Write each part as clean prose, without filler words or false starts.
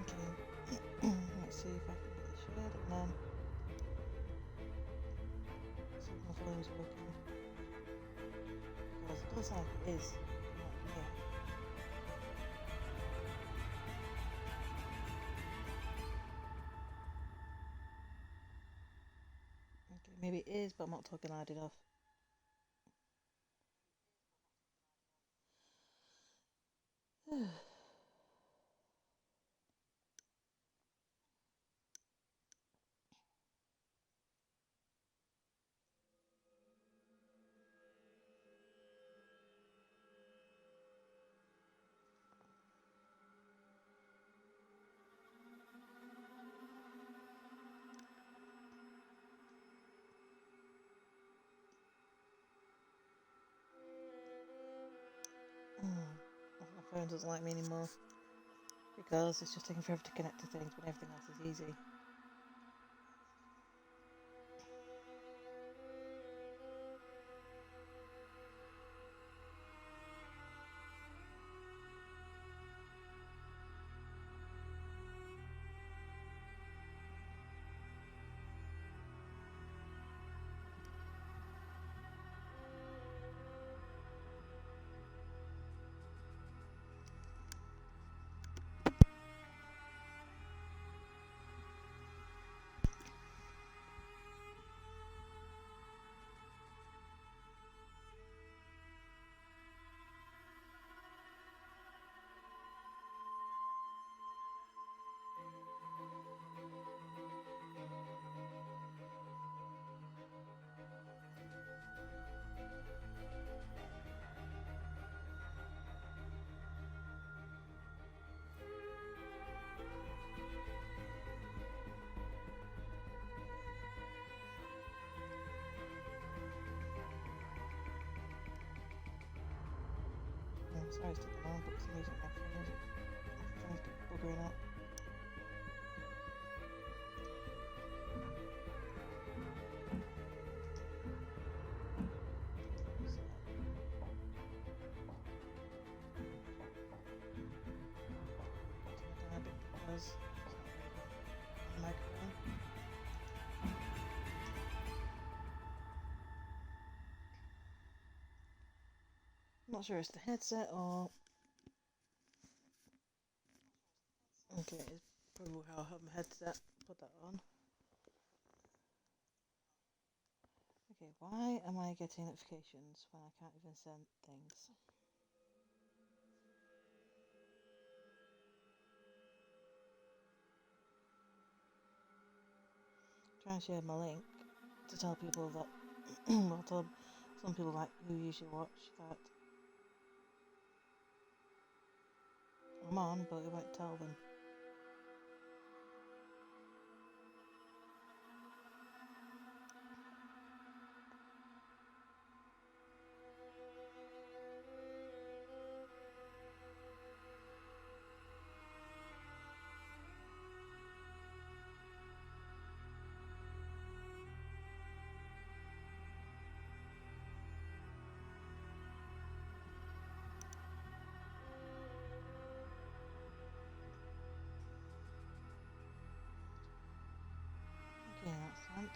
Okay. Let's see if I can get this shared and then see if my volume's working. Because it looks like it is. Yeah. Okay, maybe it is, but I'm not talking loud enough. My phone doesn't like me anymore because it's just taking forever to connect to things when everything else is easy. Sorry, it's taking long, but for some reason my phone's buggering up. Because it's not the microphone. I'm not sure it's the headset or... Okay, it's probably how I have my headset. Put that on. Okay, why am I getting notifications when I can't even send things? Trying to share my link to tell people that, well, tell some people like who usually watch that I'm on, but it won't tell them. Okay, that's sent.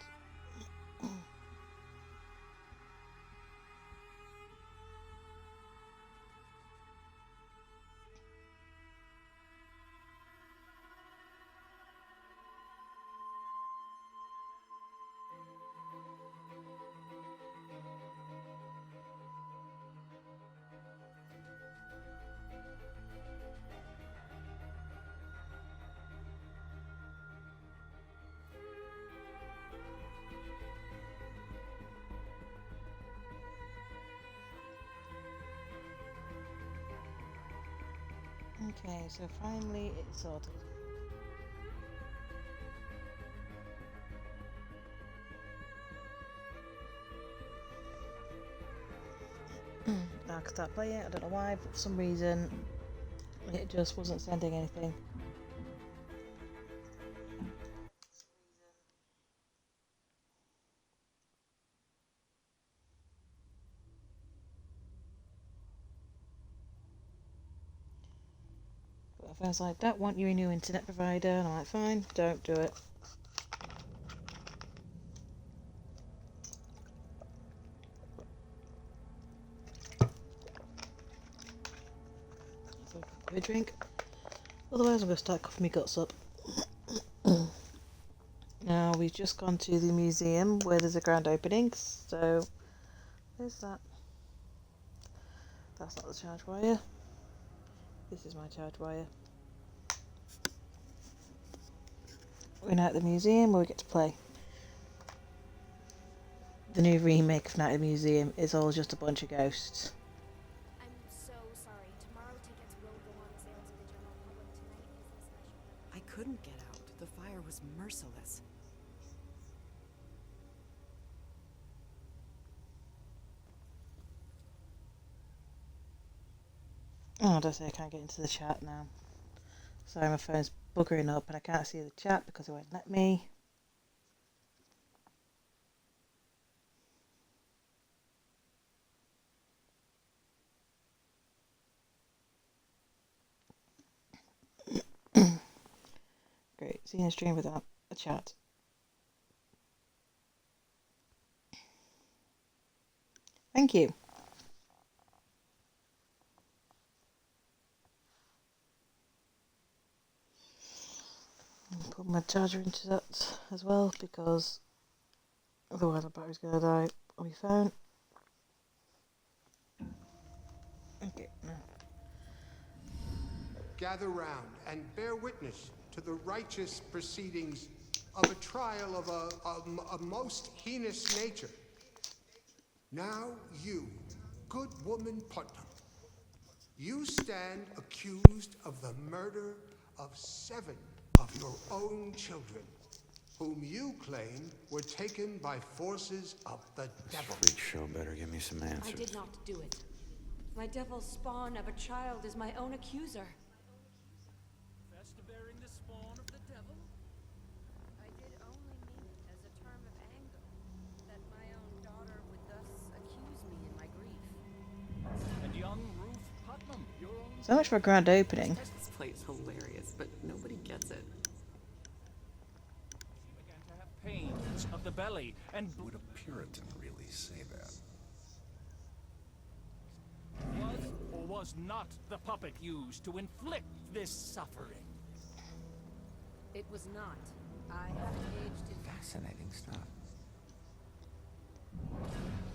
Okay, so finally it's sorted. Now I can start playing it. I don't know why, but for some reason it just wasn't sending anything. But I was like, don't want you a new internet provider, and I'm like, fine, don't do it. So I can have a drink. Otherwise I'm going to start coughing my guts up. Now we've just gone to the museum where there's a grand opening, so where's that? That's not the charge wire. This is my charge wire. We're now at the museum where we get to play. The new remake of Night at the Museum is all just a bunch of ghosts. I'm so sorry. Tomorrow tickets will go on sale to the general public. Tonight is the special. I couldn't get out. The fire was merciless. Oh, I don't say I can't get into the chat now. Sorry, my phone's buggering up and I can't see the chat because it won't let me. Great, seeing a stream without a chat. Thank you. Put my charger into that as well because otherwise my battery's going to die on my phone. Okay, now. Gather round and bear witness to the righteous proceedings of a trial of a most heinous nature. Now you, good woman Putnam, you stand accused of the murder of 7 of your own children, whom you claim were taken by forces of the devil. Freak show better give me some answers. I did not do it. My devil spawn of a child is my own accuser. Confess to bearing the spawn of the devil? I did only mean it as a term of anger, that my own daughter would thus accuse me in my grief. And young Ruth Putnam, your own... So much for a grand opening. This play is hilarious, but nobody gets it. She began to have pains of the belly, and Would a Puritan really say that? was or was not the puppet used to inflict this suffering? It was not. I have engaged in Fascinating stuff.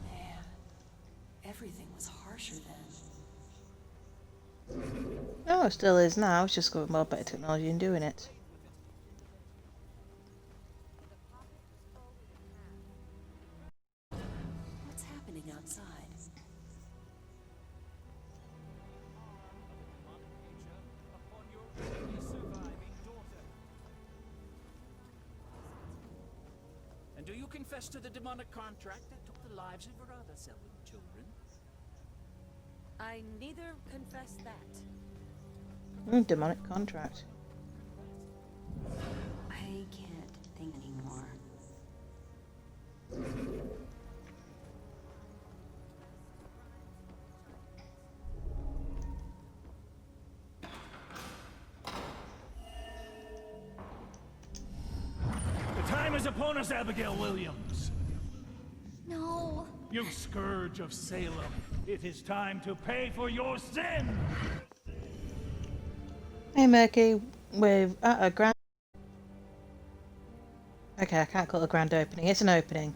man. Everything was harsher then. Oh, it still is now. It's just got more better technology in doing it. What's happening outside? Upon your only surviving daughter. And do you confess to the demonic contract that took the lives of your other 7 children? I neither confess that. Demonic contract. I can't think anymore. The time is upon us, Abigail Williams. No! You scourge of Salem. It is time to pay for your sin! Hey Murky, we're at a grand... Okay, I can't call it a grand opening. It's an opening.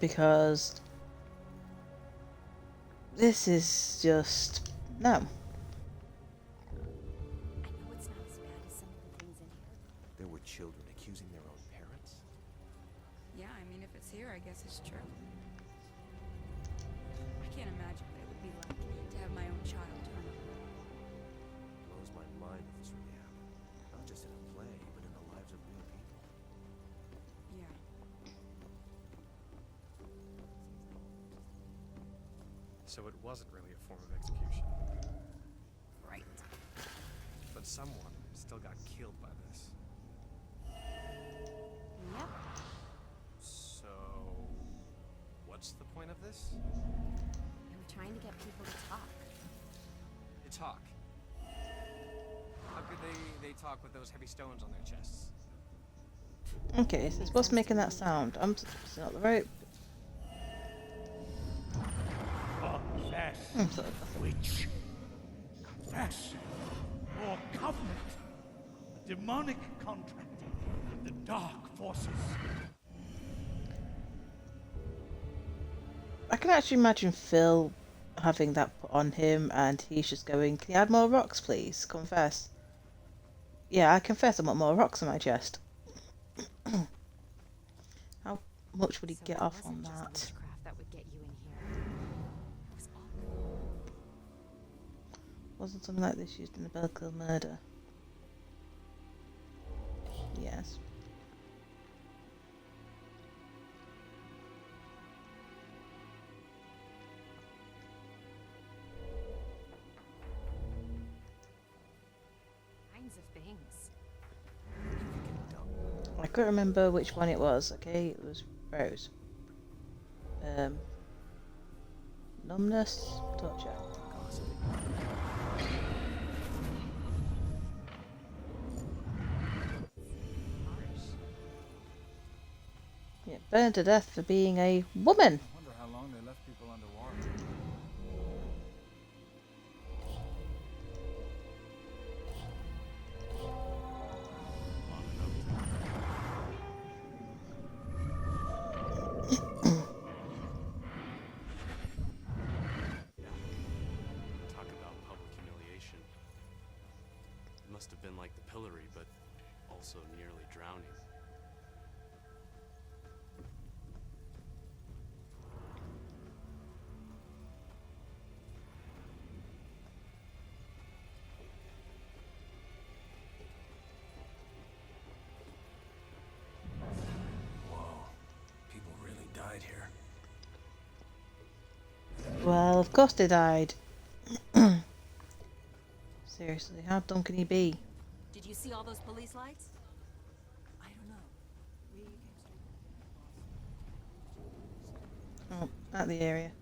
Because... this is just... no. I know it's not as bad as some of the things in here. There were children accusing their own parents? Yeah, I mean, if it's here, I guess it's true. I can't imagine what it would be like to have my own child turn up. Blows my mind that this really happened. Not just in a play, but in the lives of real people. Yeah. So it wasn't really a form of execution. Right. But someone still got killed by this. Yep. So... what's the point of this? We were trying to get people to talk. To talk. they talk with those heavy stones on their chests? Okay, so it's what's making that sound? I'm pulling out the rope. Confess, Sorry. witch. Confess your covenant. A demonic contract with the dark forces. I can actually imagine Phil having that put on him, and he's just going, "Can you add more rocks, please? Confess." Yeah, I confess I want more rocks on my chest. How much would he So get it off wasn't on just that? witchcraft that would get you in here. It was awful. Wasn't something like this used in the Belkill murder? Yes. Kinds of things. I couldn't remember which one it was. Okay, it was Rose. Numbness, torture. Yeah, burned to death for being a woman. I wonder how long they left people underwater. Talk about public humiliation. It must have been like the pillory, but also nearly drowning. People really died here. Well, of course they died. Seriously, how dumb can he be? Did you see all those police lights? I don't know. We came straight. Oh, at the area.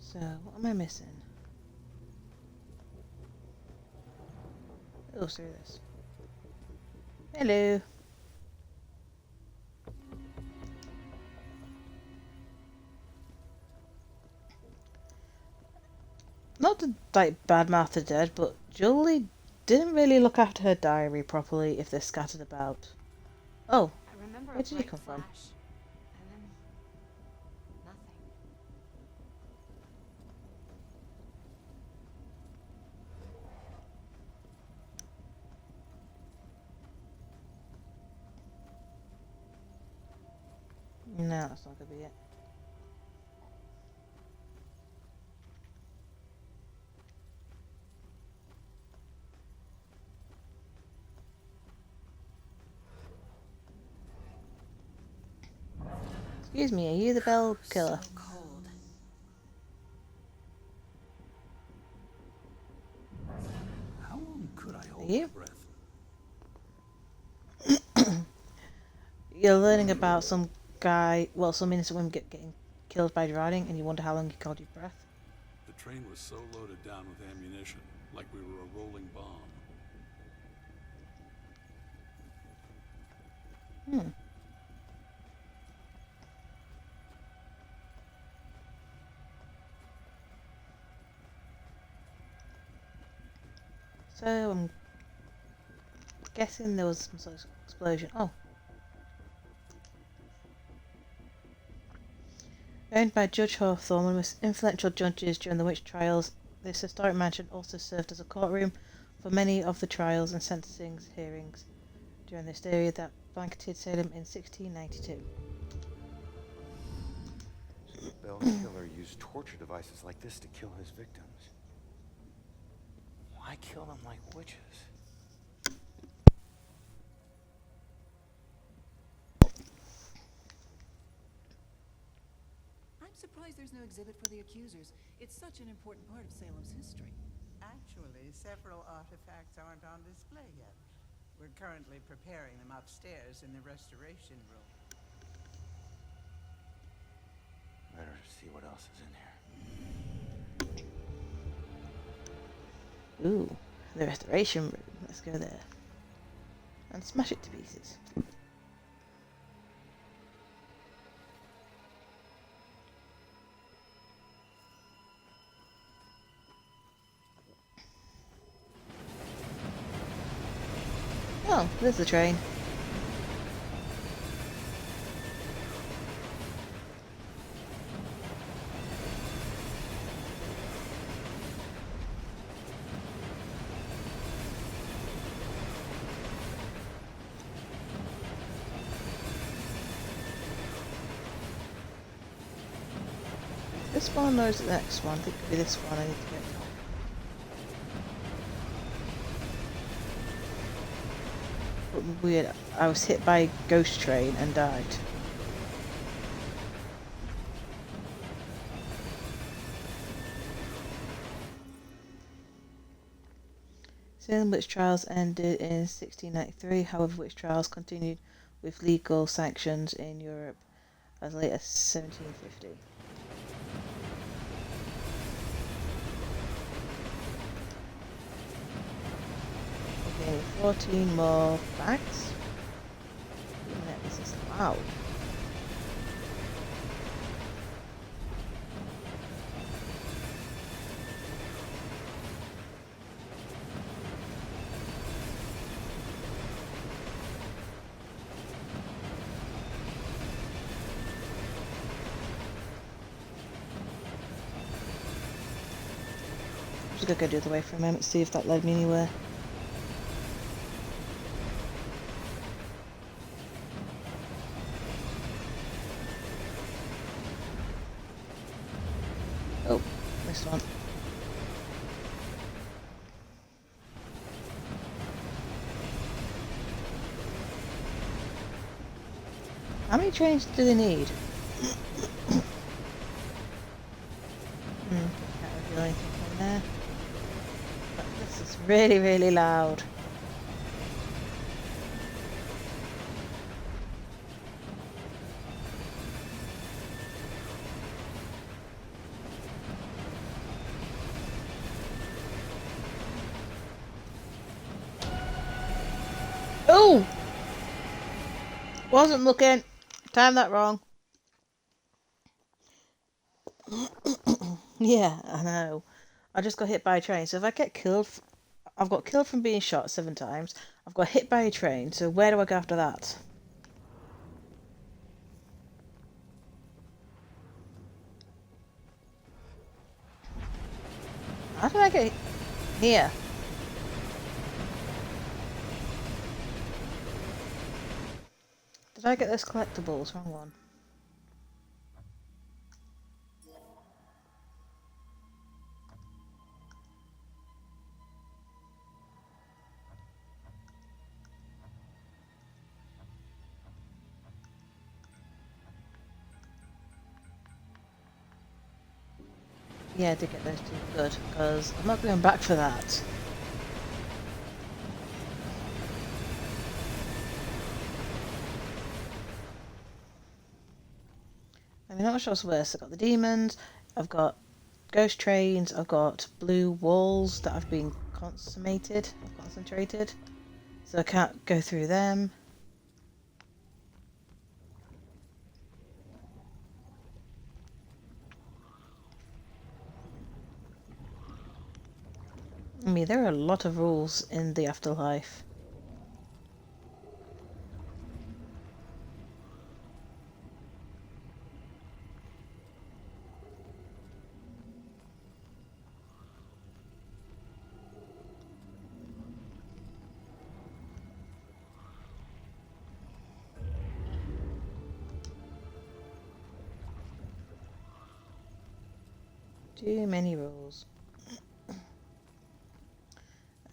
So, what am I missing? Oh, through this. Hello. Not to like badmouth the dead, but Julie didn't really look after her diary properly if they're scattered about. Oh, I remember where a did he bright come from? flash, and then nothing. No, that's not gonna be it. Excuse me, are you the bell killer? So cold. How long could I hold you? my breath? You're learning about some guy, well, some innocent women getting killed by drowning, and you wonder how long you held your breath. The train was so loaded down with ammunition, like we were a rolling bomb. So I'm guessing there was some sort of explosion. Oh. Owned by Judge Hawthorne, one of the most influential judges during the witch trials, this historic mansion also served as a courtroom for many of the trials and sentencing hearings during this period that blanketed Salem in 1692. So the Bell Killer used torture devices like this to kill his victims. Why kill them like witches? Surprised there's no exhibit for the accusers. It's such an important part of Salem's history. Actually, several artifacts aren't on display yet. We're currently preparing them upstairs in the restoration room. Better see what else is in here. Ooh, the restoration room. Let's go there. And smash it to pieces. Oh, there's the train. This one or is the next one? I think it could be this one I need to get to. But weird, I was hit by a ghost train and died. Salem witch trials ended in 1693, however witch trials continued with legal sanctions in Europe as late as 1750. Okay, 14 more facts. This is loud. I'm just gonna go the other way for a moment, see if that led me anywhere. Oh, missed one. How many trains do they need? Can't reveal anything from there. But this is really, really loud. Oh! Wasn't looking. Timed that wrong. Yeah, I know. I just got hit by a train. So if I get killed, I've got killed from being shot 7 times. I've got hit by a train. So where do I go after that? How did I get here? Did I get those collectibles? Wrong one. Yeah, I did get those two. Good, because I'm not going back for that. I mean, not much else worse. I've got the demons, I've got ghost trains, I've got blue walls that have been concentrated, so I can't go through them. I mean, there are a lot of rules in the afterlife. Too many rules.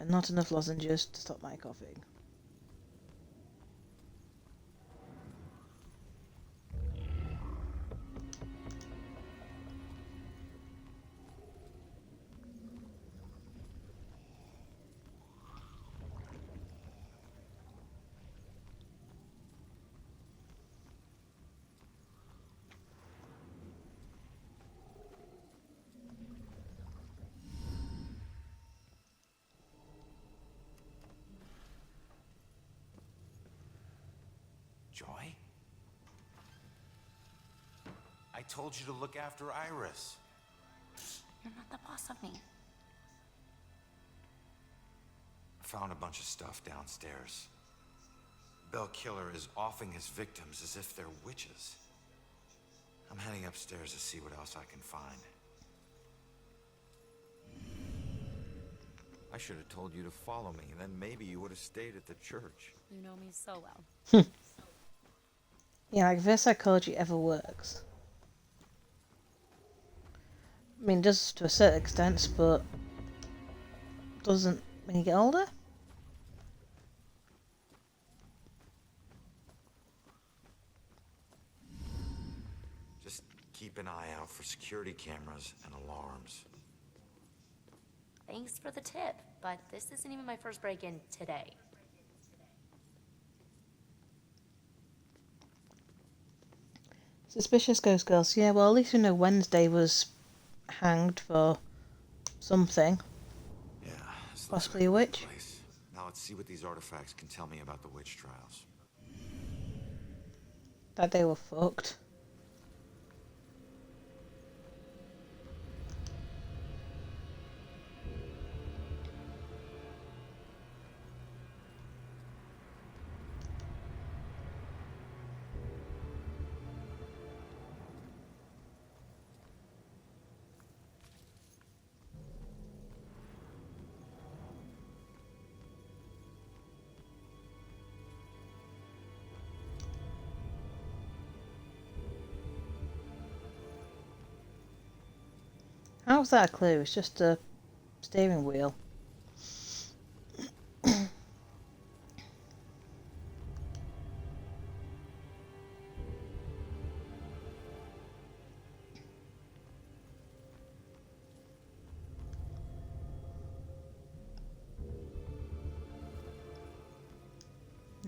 And not enough lozenges to stop my coughing. Joy? I told you to look after Iris. You're not the boss of me. I found a bunch of stuff downstairs. Bell Killer is offing his victims as if they're witches. I'm heading upstairs to see what else I can find. I should have told you to follow me, then maybe you would have stayed at the church. You know me so well. Yeah, like reverse psychology ever works. I mean, it does to a certain extent, but doesn't when you get older. Just keep an eye out for security cameras and alarms. Thanks for the tip, but this isn't even my first break-in today. Suspicious ghost girls. Yeah, well, at least we know Wednesday was hanged for something. Yeah, this looks Possibly a like witch. place. Now let's see what these artifacts can tell me about the witch trials. That they were fucked. How's that a clue? It's just a steering wheel.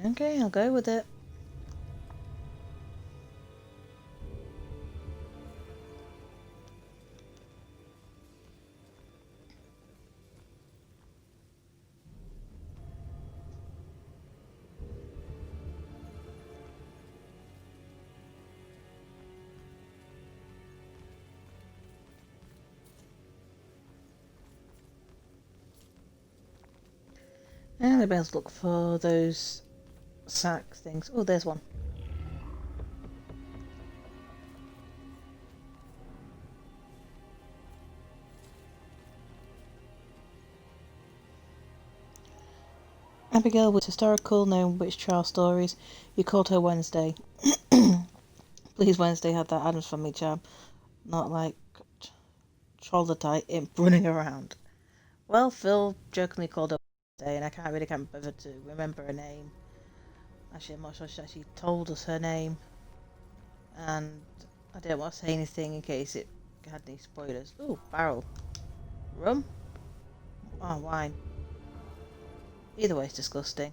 Okay, I'll go with it. And I better look for those sack things. Oh, there's one. Abigail was historical known witch trial stories. You called her Wednesday. Please, Wednesday had that Adams Family charm. Not like Troglodyte imp running around. Well, Phil jokingly called her Wednesday, and I can't bother to remember her name. Actually, I'm not sure she actually told us her name. And I didn't want to say anything in case it had any spoilers. Ooh, barrel. Rum? Oh, wine. Either way, it's disgusting.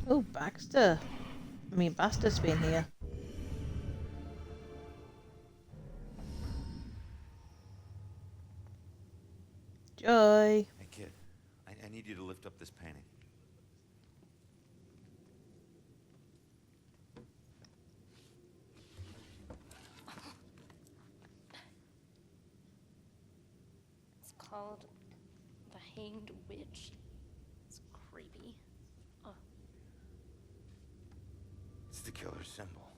Oh, Baxter. I mean, Bastard's been here. Joy. Hey kid, I need you to lift up this painting. It's called The Hanged Witch. It's creepy. It's the killer's symbol.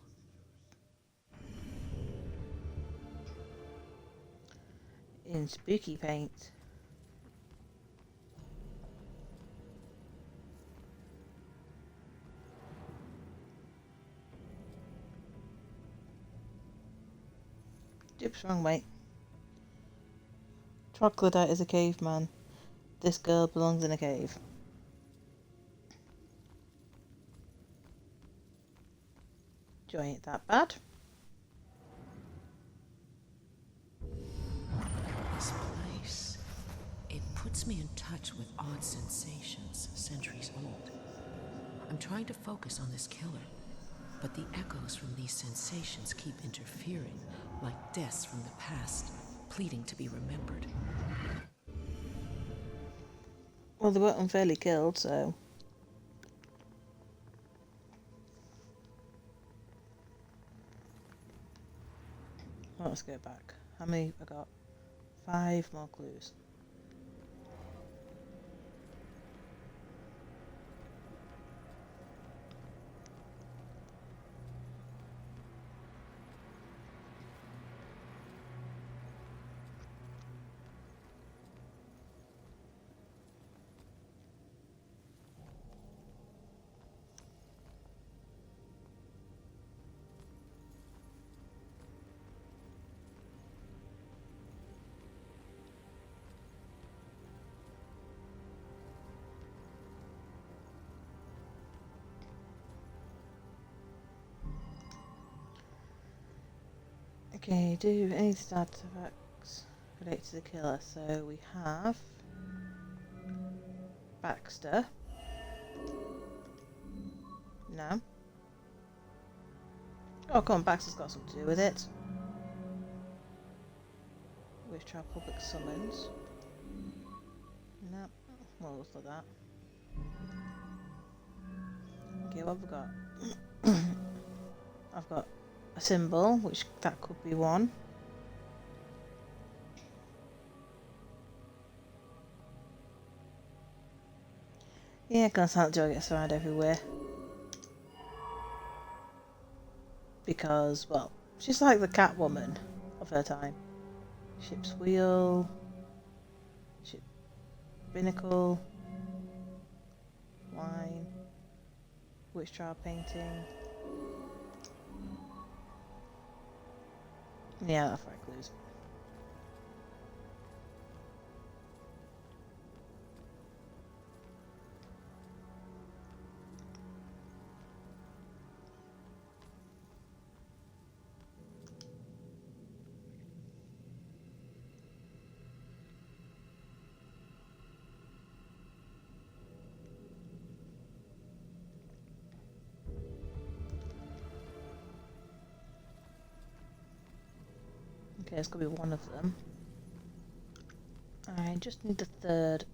In spooky paint. Oops, wrong way. Troglodyte is a caveman. This girl belongs in a cave. Joy ain't that bad. This place, it puts me in touch with odd sensations centuries old. I'm trying to focus on this killer, but the echoes from these sensations keep interfering, like deaths from the past, pleading to be remembered. Well, they weren't unfairly killed, so... Well, let's go back. How many have I got? 5 more clues. Okay, do any artifacts relate to the killer? So we have Baxter. No. Oh, come on, Baxter's got something to do with it. Witch trial public summons. No. Well, looks like that. Okay, what have we got? I've got a symbol, which that could be one. Yeah, Constantine gets around everywhere. Because, well, she's like the Catwoman of her time. Ship's wheel, ship binnacle, wine, witch trial painting. Yeah, that's right, clues. Okay, it's gonna be one of them. I just need the third.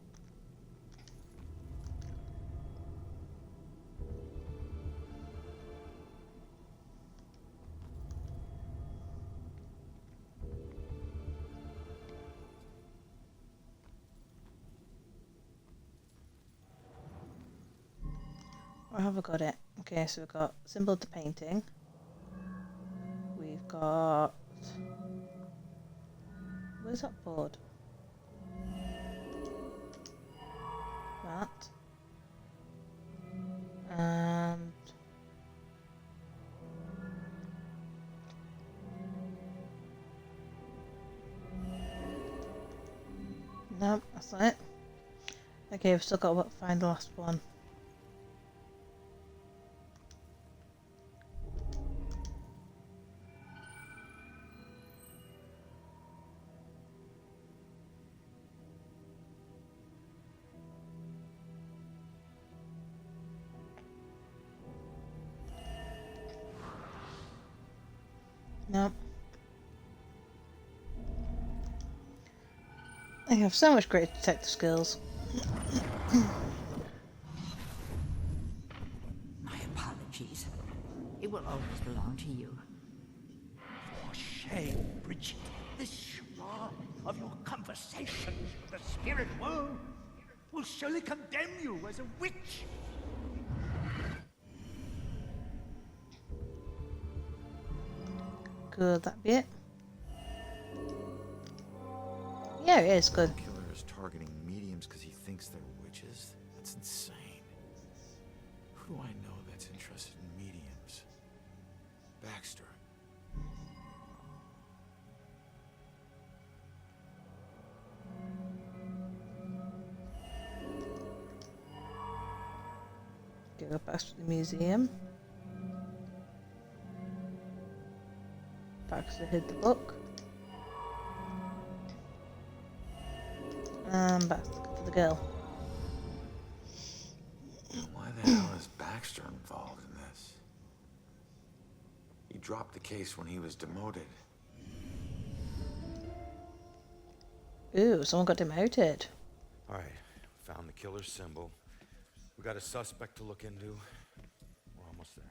Where have I got it? Okay, so we've got symbol of the painting. We've got... Where's that board? That. And... No, that's not it. Okay, we've still got to find the last one. No. I have so much great detective skills. My apologies. It will always belong to you. For shame, Bridget. This charade of your conversations with the spirit world will surely condemn you as a witch. Could that be it? Yeah, it is good. The killer is targeting mediums because he thinks they're witches? That's insane. Who do I know that's interested in mediums? Baxter. Go back to the museum. Baxter hid the book. And back for the girl. Why the hell is Baxter Baxter involved in this? He dropped the case when he was demoted. Ooh, someone got demoted. All right, found the killer's symbol. We got a suspect to look into. We're almost there.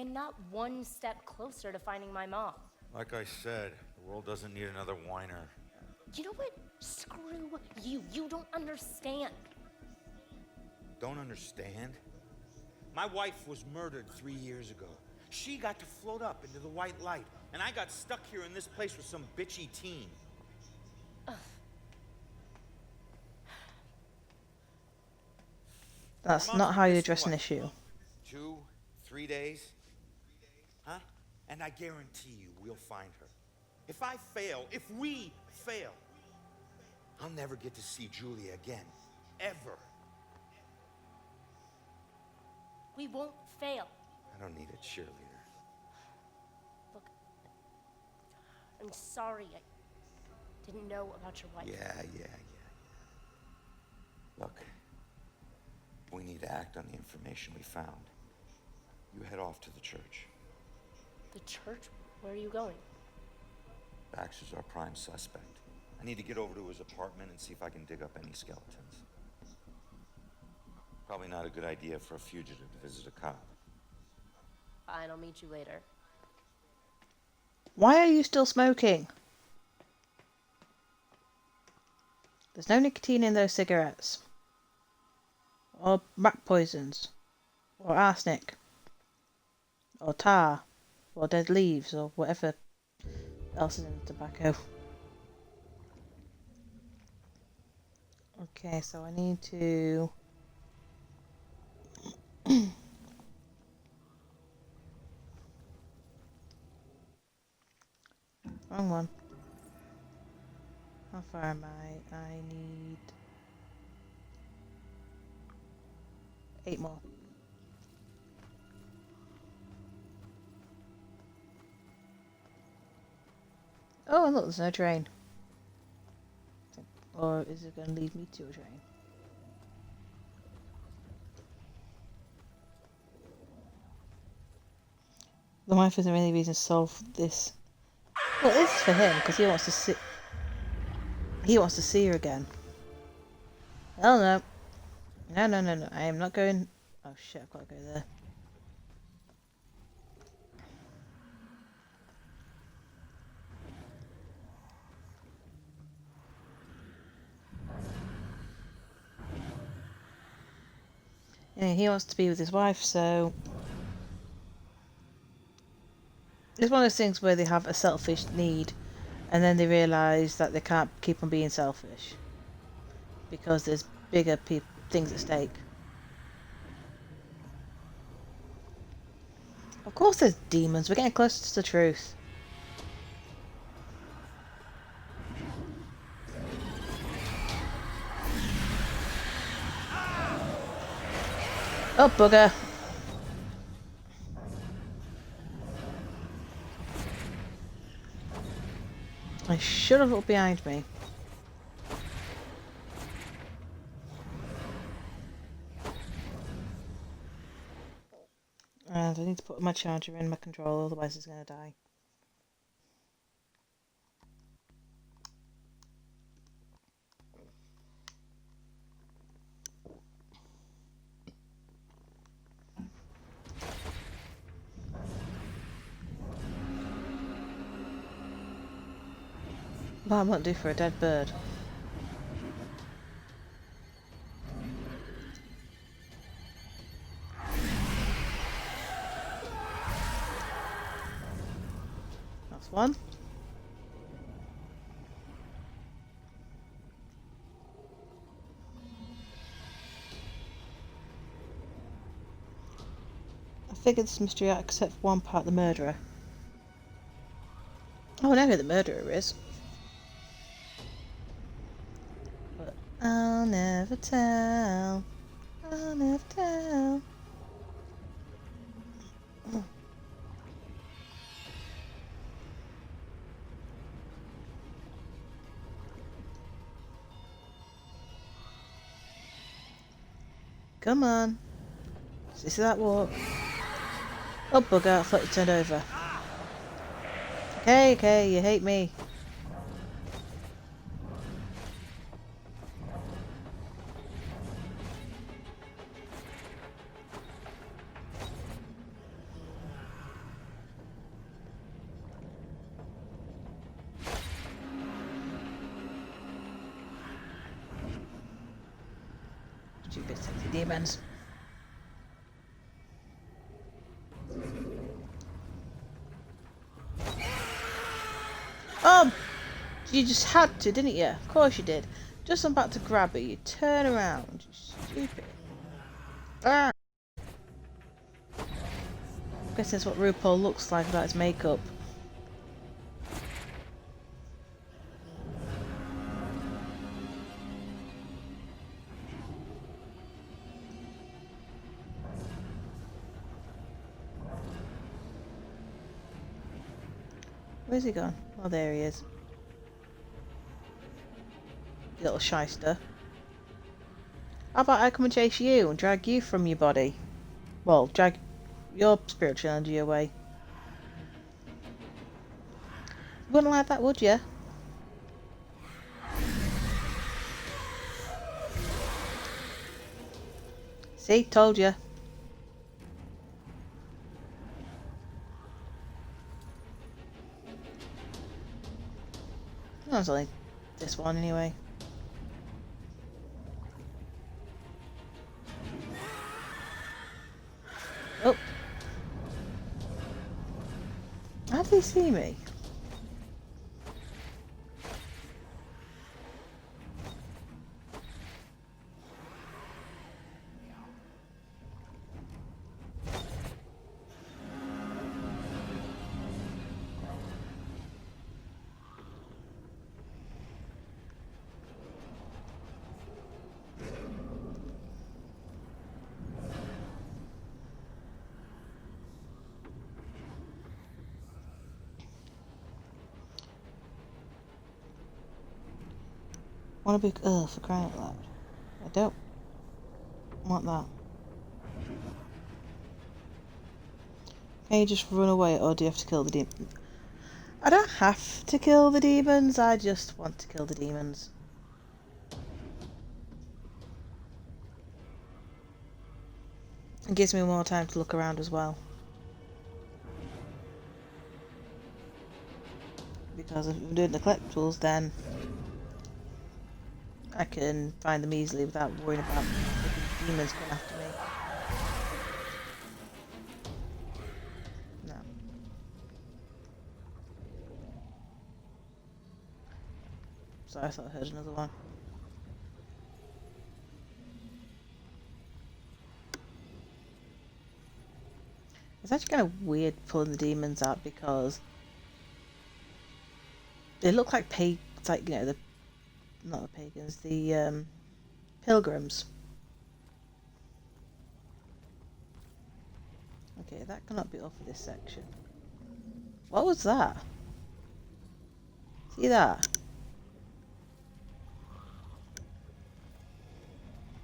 And not one step closer to finding my mom. Like I said, the world doesn't need another whiner. You know what? Screw you. You don't understand. Don't understand? My wife was murdered 3 years ago. She got to float up into the white light, and I got stuck here in this place with some bitchy teen. That's not how you address an issue. 2, 3 days? Huh? And I guarantee you we'll find her. If I fail, if we fail, I'll never get to see Julia again. Ever. We won't fail. I don't need a cheerleader. Look, I'm sorry. I didn't know about your wife. Yeah. Look, we need to act on the information we found. You head off to the church. The church? Where are you going? Baxter's our prime suspect. I need to get over to his apartment and see if I can dig up any skeletons. Probably not a good idea for a fugitive to visit a cop. Fine, I'll meet you later. Why are you still smoking? There's no nicotine in those cigarettes. Or rat poisons. Or arsenic. Or tar. Or dead leaves. Or whatever else is in the tobacco. Okay, so I need to... Wrong one. How far am I? I need 8 more. Oh, and look, there's no train. Or is it going to lead me to a train? The wife isn't really reason to solve this. Well, it is for him because he wants to see. He wants to see her again. Oh no! No! I am not going. Oh shit! I've got to go there. Yeah, he wants to be with his wife, so it's one of those things where they have a selfish need and then they realise that they can't keep on being selfish because there's bigger things at stake. Of course there's demons, we're getting closer to the truth. Oh, bugger. I should have looked behind me. And I need to put my charger in my controller, otherwise it's going to die. Well, I won't do for a dead bird. That's one. I figured this mystery out except for one part, the murderer. Oh, I know who the murderer is. I'll never tell. I'll never tell. Come on. See that walk? Oh, bugger, I thought you turned over. Okay, you hate me. Stupid sexy demons. Oh! You just had to, didn't you? Of course you did. Just I'm about to grab it, you turn around. You stupid. Ah! I guess that's what RuPaul looks like without his makeup. Where's he gone? Oh, there he is. You little shyster. How about I come and chase you and drag you from your body? Well, drag your spiritual energy away. You wouldn't like that, would you? See? Told you. That was only this one anyway. Oh. How did they see me? Want to be for crying out loud. I don't want that. Can you just run away, or do you have to kill the demon? I don't have to kill the demons, I just want to kill the demons. It gives me more time to look around as well. Because if I'm doing the collectibles, then I can find them easily without worrying about the demons coming after me. No. Sorry, I thought I heard another one. It's actually kind of weird pulling the demons out because they look like it's like, you know, not the pagans, the pilgrims. Okay, that cannot be off of this section. What was that? See that?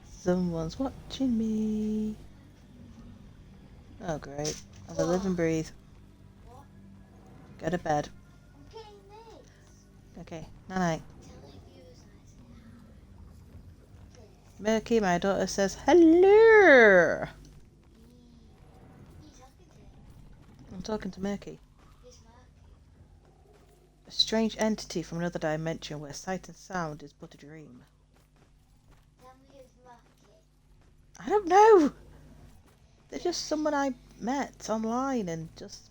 Someone's watching me. Oh great. As I live and breathe. Go to bed. Okay, night night. Murky, my daughter says hello. I'm talking to Murky. A strange entity from another dimension where sight and sound is but a dream. I don't know. They're just someone I met online and just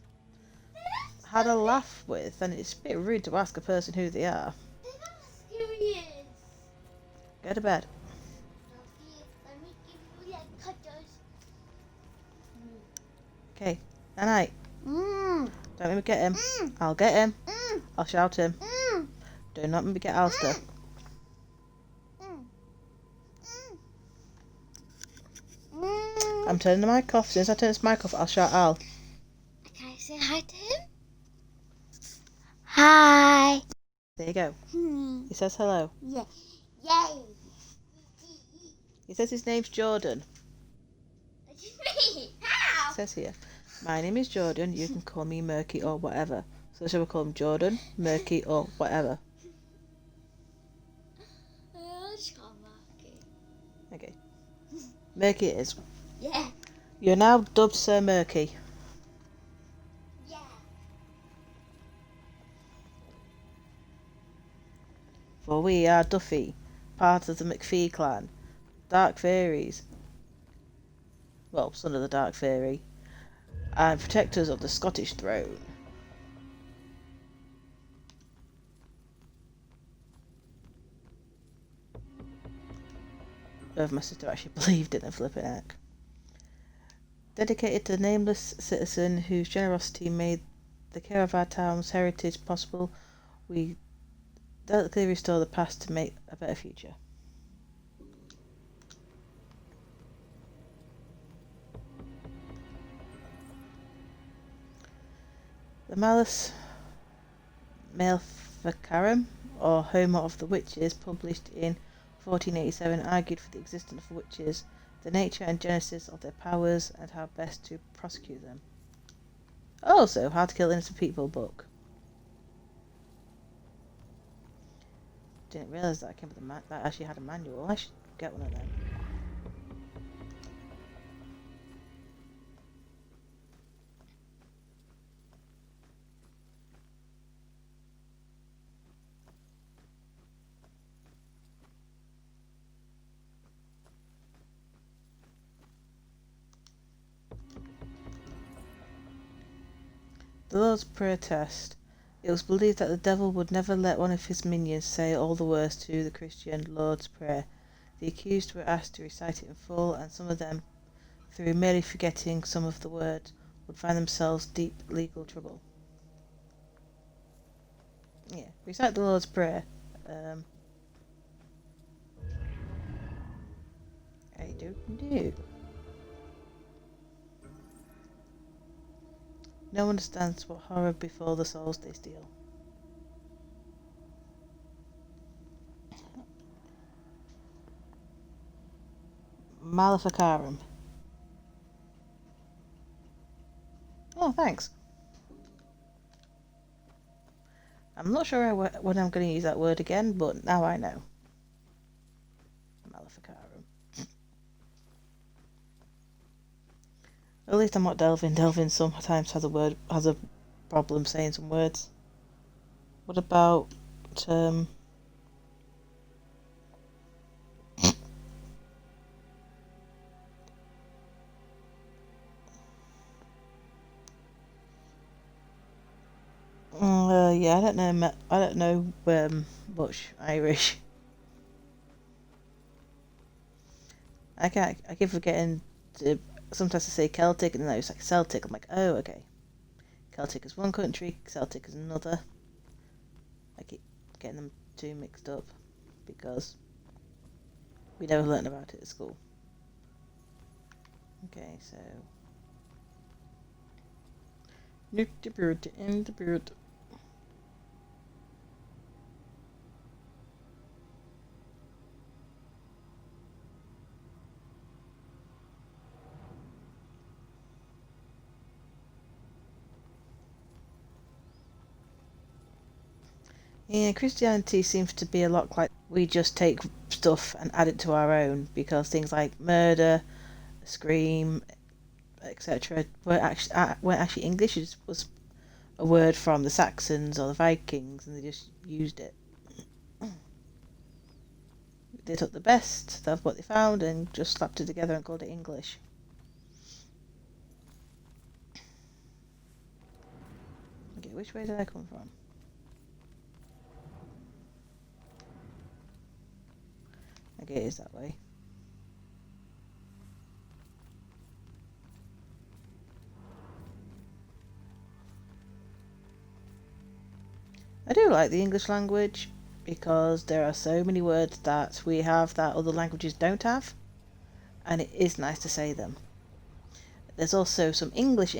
had a laugh with, and it's a bit rude to ask a person who they are. Go to bed. Okay, night night. Don't let me get him. I'll get him. I'll shout him. Do not let me get Alistair. I'm turning the mic off. As soon as I turn this mic off, I'll shout Al. Can I say hi to him? Hi. There you go. He says hello. Yeah. Yay. He says his name's Jordan. How? It says here, my name is Jordan, you can call me Murky or whatever. So shall we call him Jordan, Murky or whatever? I'll just call Marky. Okay. Murky it is. Yeah. You're now dubbed Sir Murky. Yeah. For we are Duffy, part of the McPhee clan, Dark Fairies. Well, son of the Dark Fairy, and protectors of the Scottish throne. Both my sister actually believed in the flipping heck. Dedicated to the nameless citizen whose generosity made the care of our town's heritage possible, we delicately restore the past to make a better future. The Malus Maleficarum, or Homer of the Witches, published in 1487, argued for the existence of witches, the nature and genesis of their powers, and how best to prosecute them. Also, How to Kill Innocent People book. Didn't realise that I came with that actually had a manual. I should get one of them. The Lord's Prayer Test. It was believed that the devil would never let one of his minions say all the words to the Christian Lord's Prayer. The accused were asked to recite it in full, and some of them, through merely forgetting some of the words, would find themselves deep legal trouble. Yeah, recite the Lord's Prayer. I don't know. No one understands what horror befall the souls they steal. Maleficarum. Oh, thanks. I'm not sure when I'm going to use that word again, but now I know. Maleficarum. At least I'm not Delvin. Delvin sometimes has a problem saying some words. What about yeah, I don't know much Irish. I keep forgetting to. Sometimes I say Celtic and then it's like Celtic. I'm like, oh, okay. Celtic is one country, Celtic is another. I keep getting them two mixed up because we never learned about it at school. Okay, so in the bird. Yeah, Christianity seems to be a lot like we just take stuff and add it to our own, because things like murder, scream, etc. weren't actually English. It was a word from the Saxons or the Vikings, and they just used it. They took the best of what they found and just slapped it together and called it English. Okay, which way did I come from? Okay, it is that way. I do like the English language because there are so many words that we have that other languages don't have, and it is nice to say them. There's also some English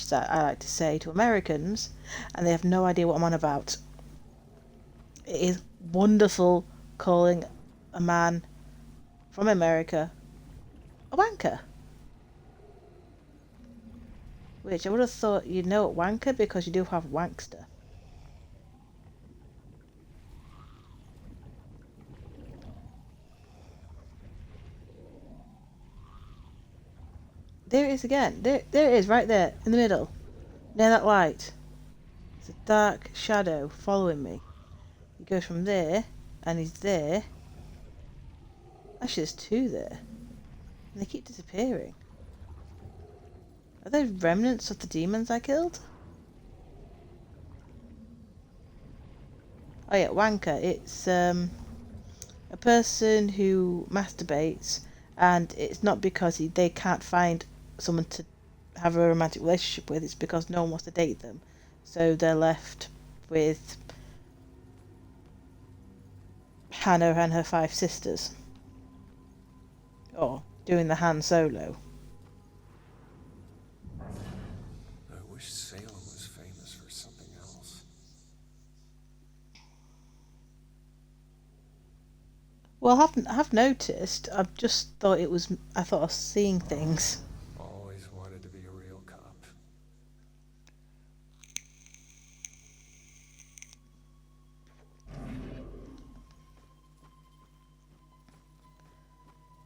that I like to say to Americans, and they have no idea what I'm on about. It is wonderful calling a man from America a wanker. Which I would have thought you'd know at Wanker because you do have Wankster. There it is again. There it is, right there, in the middle. Near that light. It's a dark shadow following me. He goes from there, and he's there. Actually, there's two there. And they keep disappearing. Are they remnants of the demons I killed? Oh yeah, Wanker. It's a person who masturbates, and it's not because they can't find someone to have a romantic relationship with, it's because no one wants to date them. So they're left with Hannah and her 5 sisters. Or doing the Han Solo. I wish Salem was famous for something else. Well, I have noticed. I've just thought it was. I thought I was seeing things. Always wanted to be a real cop.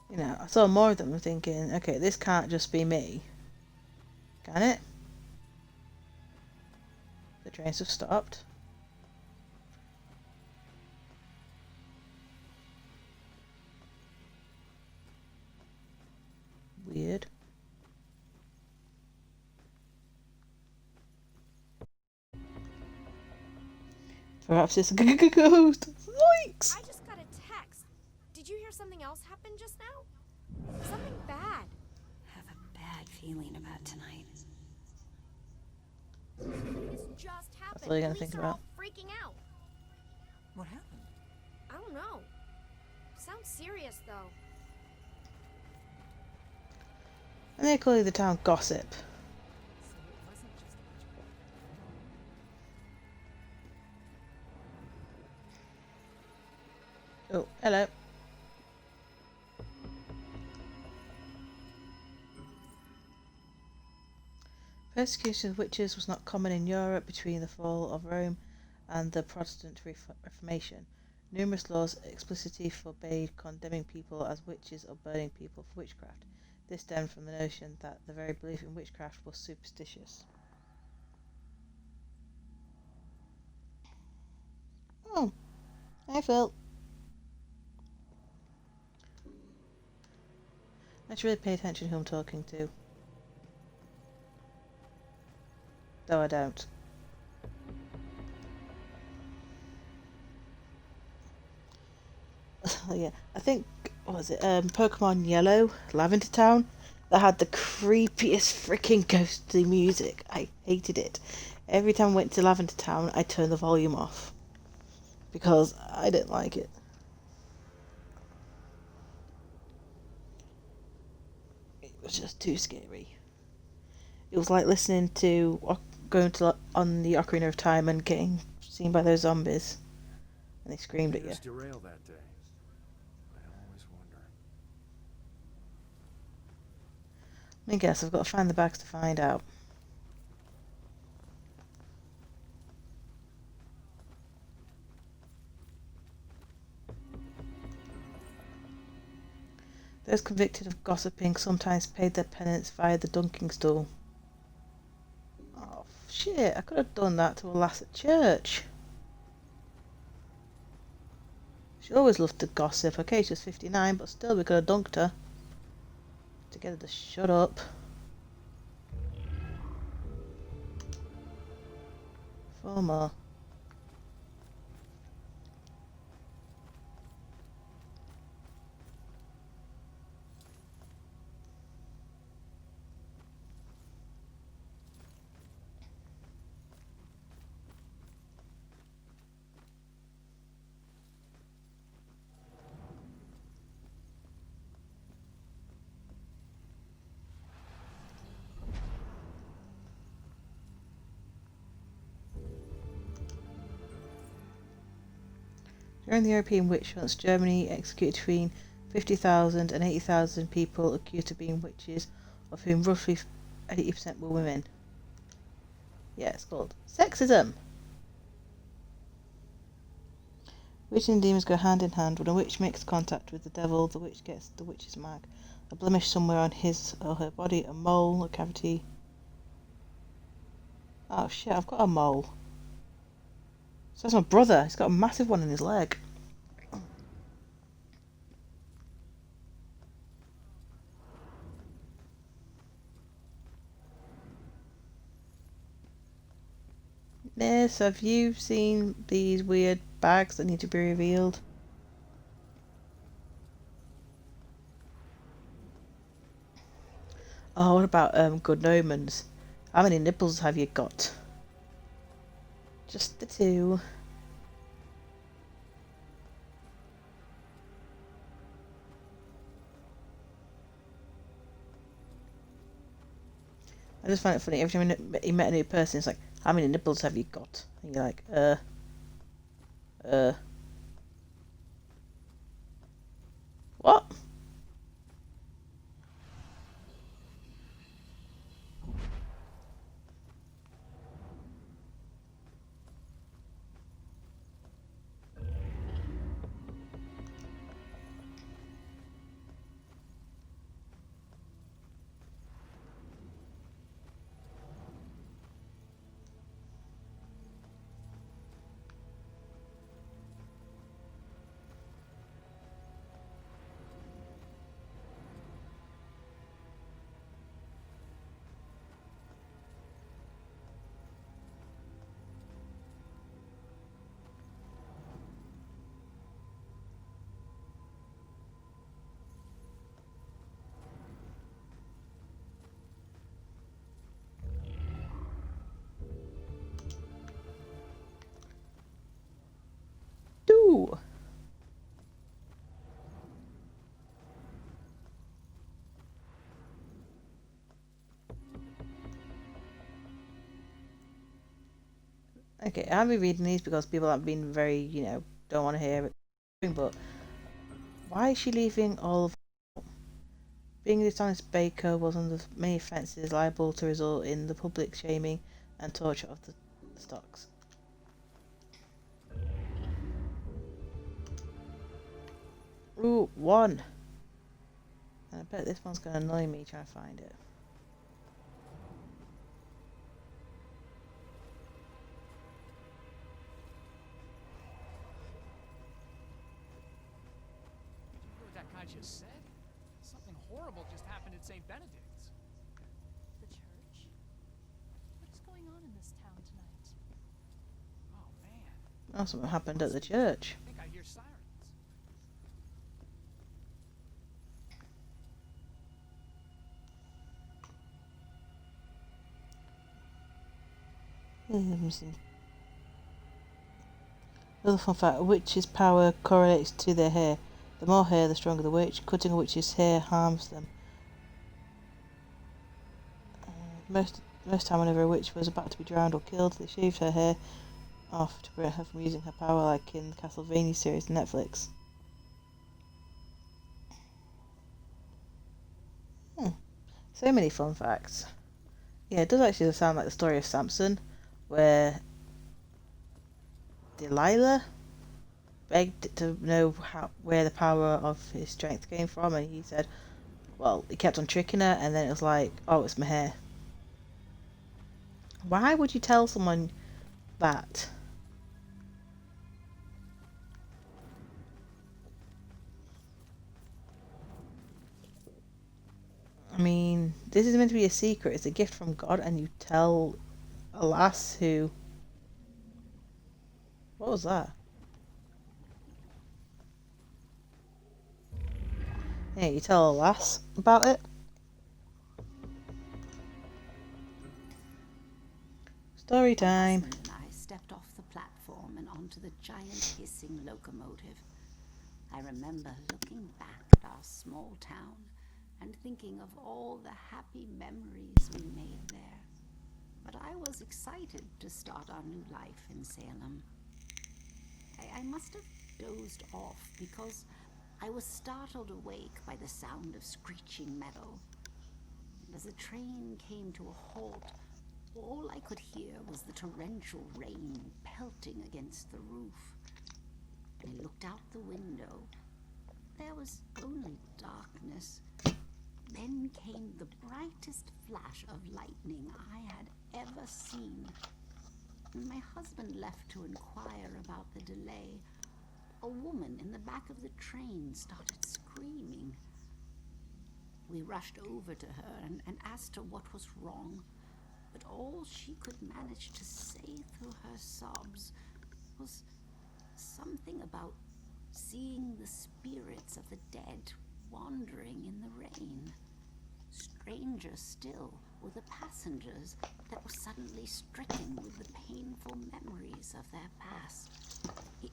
You know, I saw more of them thinking, okay, this can't just be me. Can it? The trains have stopped. Weird. Perhaps it's a ghost. Yikes! I just got a text. Did you hear something else happen just now? Something bad. Have a bad feeling about tonight. This just happened. That's all you're gonna Police think are about. all freaking out. What happened? I don't know. Sounds serious though. And they call you the town gossip. Oh, hello. Persecution of witches was not common in Europe between the fall of Rome and the Protestant Reformation. Numerous laws explicitly forbade condemning people as witches or burning people for witchcraft. This stemmed from the notion that the very belief in witchcraft was superstitious. Oh, hi Phil. I should really pay attention to who I'm talking to. Though I don't. Yeah, I think, what was it, Pokemon Yellow, Lavender Town, that had the creepiest freaking ghostly music. I hated it. Every time I went to Lavender Town, I turned the volume off. Because I didn't like it. It was just too scary. It was like listening to, going to on the Ocarina of Time and getting seen by those zombies. And they screamed at you. Derail that day. I always wonder. I guess I've got to find the bags to find out. Those convicted of gossiping sometimes paid their penance via the dunking stool. Oh shit, I could have done that to a lass at church. She always loved to gossip. Okay, she was 59, but still we could have dunked her. To get her to shut up. Four more. During the European witch hunts, Germany executed between 50,000 and 80,000 people accused of being witches, of whom roughly 80% were women. Yeah, it's called sexism. Witches and demons go hand in hand. When a witch makes contact with the devil, the witch gets the witch's mark. A blemish somewhere on his or her body, a mole, a cavity. Oh shit, I've got a mole. So that's my brother. He's got a massive one in his leg. Ness, have you seen these weird bags that need to be revealed? Oh, what about Good Omens? How many nipples have you got? Just the 2. I just find it funny. Every time you met a new person, it's like, how many nipples have you got? And you're like, what? Do. Okay, I'll be reading these because people have been very, don't want to hear it. But why is she leaving all of... Being a dishonest baker was one of the many offences liable to result in the public shaming and torture of the stocks. Ooh, 1. And I bet this one's going to annoy me trying to find it. Did you hear what that guy just said? Something horrible just happened at St. Benedict's. The church? What is going on in this town tonight? Oh, man. Oh, something happened at the church. I think I hear sirens. Another fun fact, a witch's power correlates to their hair. The more hair, the stronger the witch. Cutting a witch's hair harms them. Most time whenever a witch was about to be drowned or killed, they shaved her hair off to prevent her from using her power, like in the Castlevania series on Netflix. So many fun facts. Yeah, it does actually sound like the story of Samson, where Delilah begged to know where the power of his strength came from, and he said, well, he kept on tricking her, and then it was like, oh, it's my hair. Why would you tell someone that? I mean, this is meant to be a secret. It's a gift from God, and you tell a lass who... What was that? Yeah, you tell a lass about it? Story time. My husband and I stepped off the platform and onto the giant hissing locomotive. I remember looking back at our small town and thinking of all the happy memories we made there. But I was excited to start our new life in Salem. I must have dozed off because I was startled awake by the sound of screeching metal. And as the train came to a halt, all I could hear was the torrential rain pelting against the roof. I looked out the window. There was only darkness. Then came the brightest flash of lightning I had ever seen. When my husband left to inquire about the delay, a woman in the back of the train started screaming. We rushed over to her and asked her what was wrong, but all she could manage to say through her sobs was something about seeing the spirits of the dead wandering in the rain. Stranger still were the passengers that were suddenly stricken with the painful memories of their past.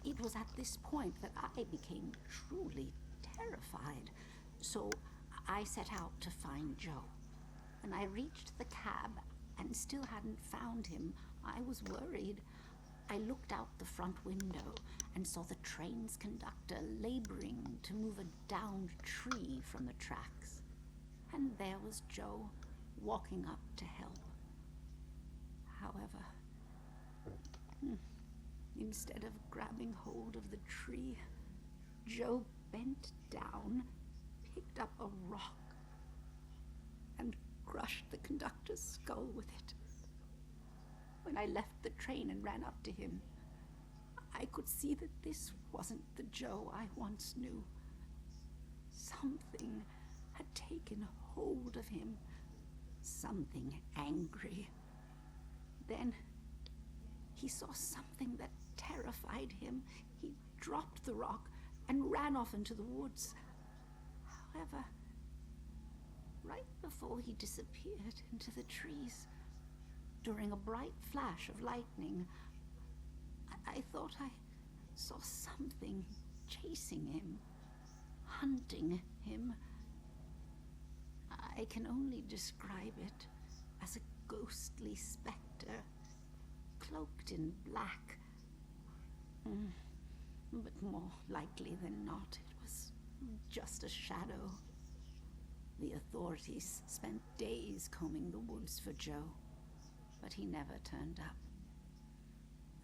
It was at this point that I became truly terrified, so I set out to find Joe. When I reached the cab and still hadn't found him, I was worried. I looked out the front window and saw the train's conductor laboring to move a downed tree from the tracks. And there was Joe, walking up to help. However, instead of grabbing hold of the tree, Joe bent down, picked up a rock, and crushed the conductor's skull with it. When I left the train and ran up to him, I could see that this wasn't the Joe I once knew. Something had taken hold of him, something angry. Then he saw something that terrified him. He dropped the rock and ran off into the woods. However, right before he disappeared into the trees, during a bright flash of lightning, I thought I saw something chasing him, hunting him. I can only describe it as a ghostly specter, cloaked in black. But more likely than not, it was just a shadow. The authorities spent days combing the woods for Joe, but he never turned up.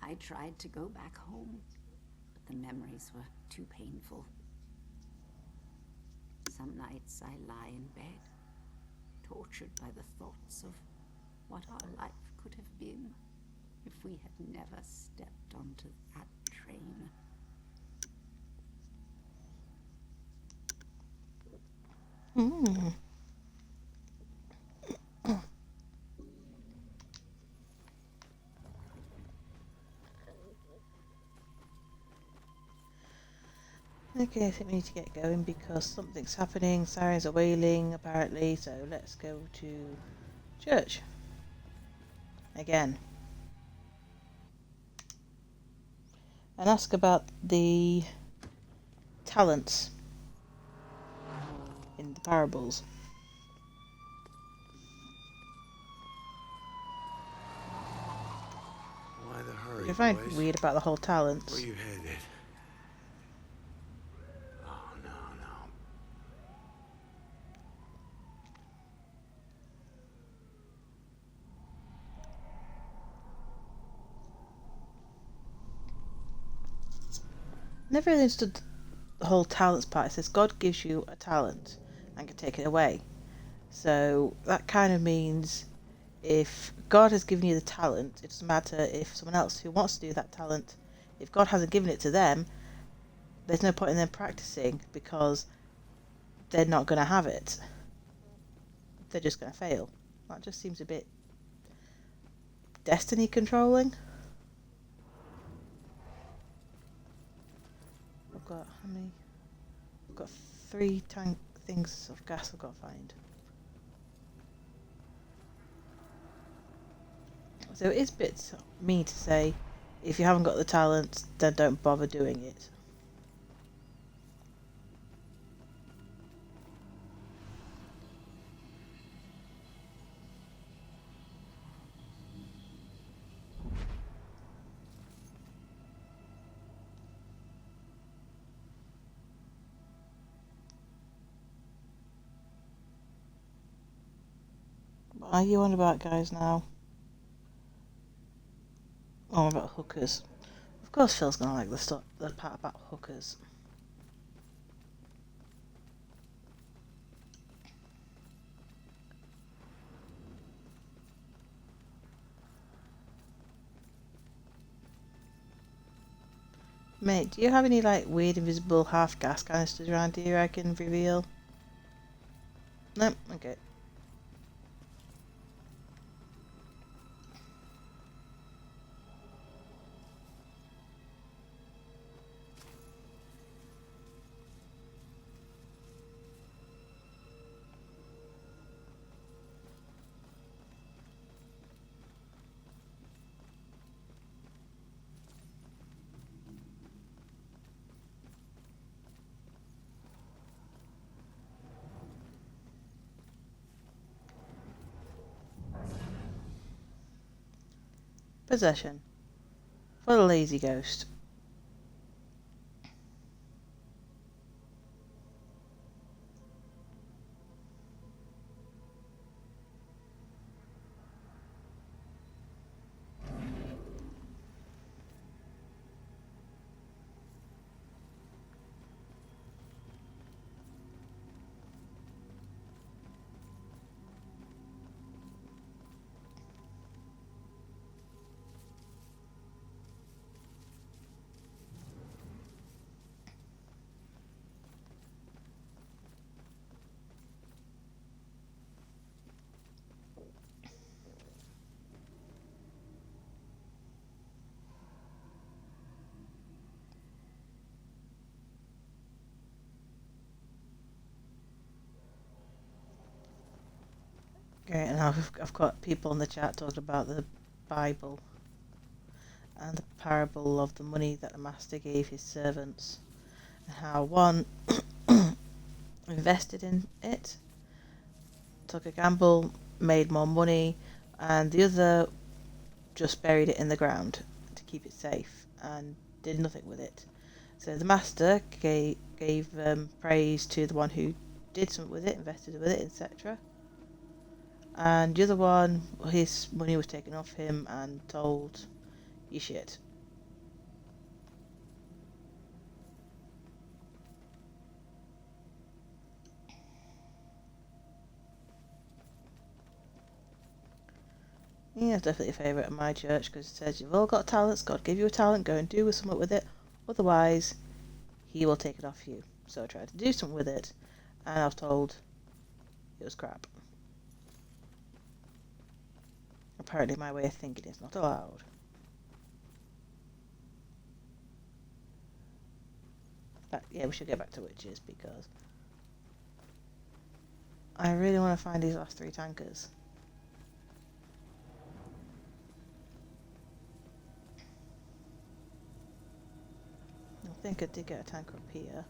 I tried to go back home, but the memories were too painful. Some nights I lie in bed, tortured by the thoughts of what our life could have been if we had never stepped onto that train. Okay, I think we need to get going because something's happening. Sirens are wailing, apparently, so let's go to church. Again. And ask about the talents in the parables. Why the hurry, I find boys? weird about the whole talents. Where you headed? Oh, no. Never really understood the whole talents part. It says God gives you a talent and can take it away. So that kind of means if God has given you the talent, it doesn't matter if someone else who wants to do that talent, if God hasn't given it to them, there's no point in them practicing because they're not going to have it. They're just going to fail. That just seems a bit destiny controlling. I've got how many? I've got 3 things of gas I've got to find. So it is a bit mean to say, if you haven't got the talent, then don't bother doing it. What are you on about, guys, now? Or about hookers. Of course Phil's gonna like the part about hookers. Mate, do you have any like weird invisible half gas canisters around here I can reveal? Nope, okay. Possession. For the lazy ghost. Great, and I've got people in the chat talking about the Bible and the parable of the money that the master gave his servants, and how one invested in it, took a gamble, made more money, and the other just buried it in the ground to keep it safe and did nothing with it. So the master gave praise to the one who did something with it, invested with it, etc. And the other one, his money was taken off him and told, you shit. Yeah, it's definitely a favourite of my church because it says you've all got talents, God give you a talent, go and do something with it, otherwise he will take it off you. So I tried to do something with it and I was told it was crap. Apparently my way of thinking is not allowed. But yeah, we should get back to witches because I really want to find these last 3 tankers. I think I did get a tanker up here.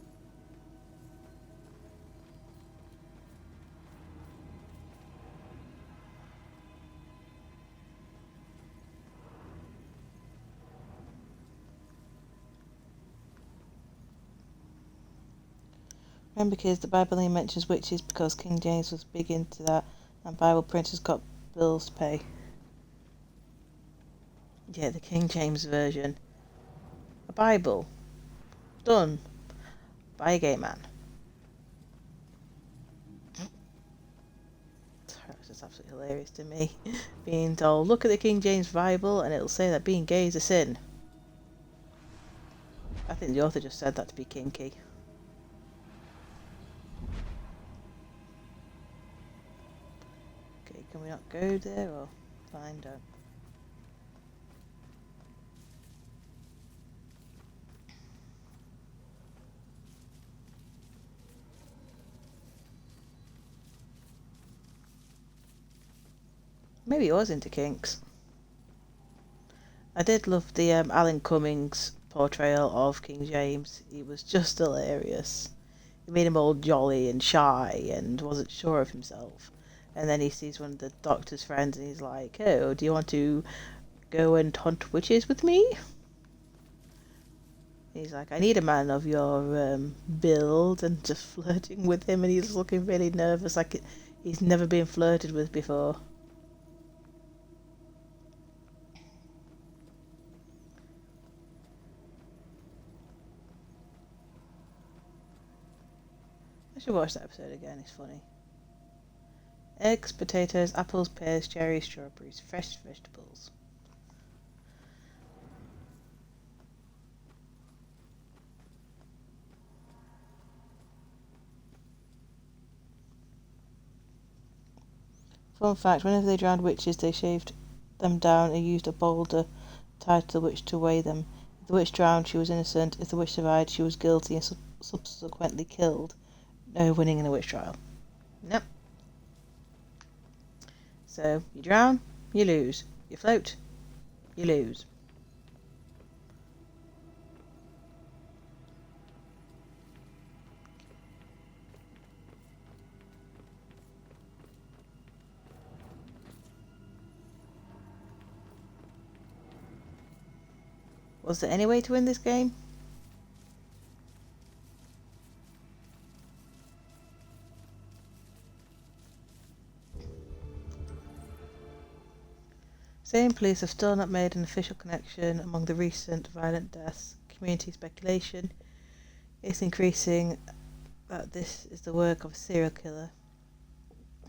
Remember kids, the Bible only mentions witches because King James was big into that and Bible printers got bills to pay. Yeah, the King James version. A Bible. Done. By a gay man. That's just absolutely hilarious to me. Being told, look at the King James Bible and it'll say that being gay is a sin. I think the author just said that to be kinky. Okay, can we not go there or fine, don't. Maybe he was into kinks. I did love the Alan Cummings portrayal of King James. He was just hilarious. It made him all jolly and shy and wasn't sure of himself. And then he sees one of the Doctor's friends and he's like, oh, do you want to go and hunt witches with me? He's like, I need a man of your build, and just flirting with him, and he's looking really nervous, like he's never been flirted with before. should watch that episode again, it's funny. Eggs, potatoes, apples, pears, cherries, strawberries, fresh vegetables. Fun fact, whenever they drowned witches, they shaved them down and used a boulder tied to the witch to weigh them. If the witch drowned, she was innocent. If the witch survived, she was guilty and subsequently killed. No winning in a witch trial. Nope. So, you drown, you lose. You float, you lose. Was there any way to win this game? Salem police have still not made an official connection among the recent violent deaths. Community speculation is increasing that this is the work of a serial killer.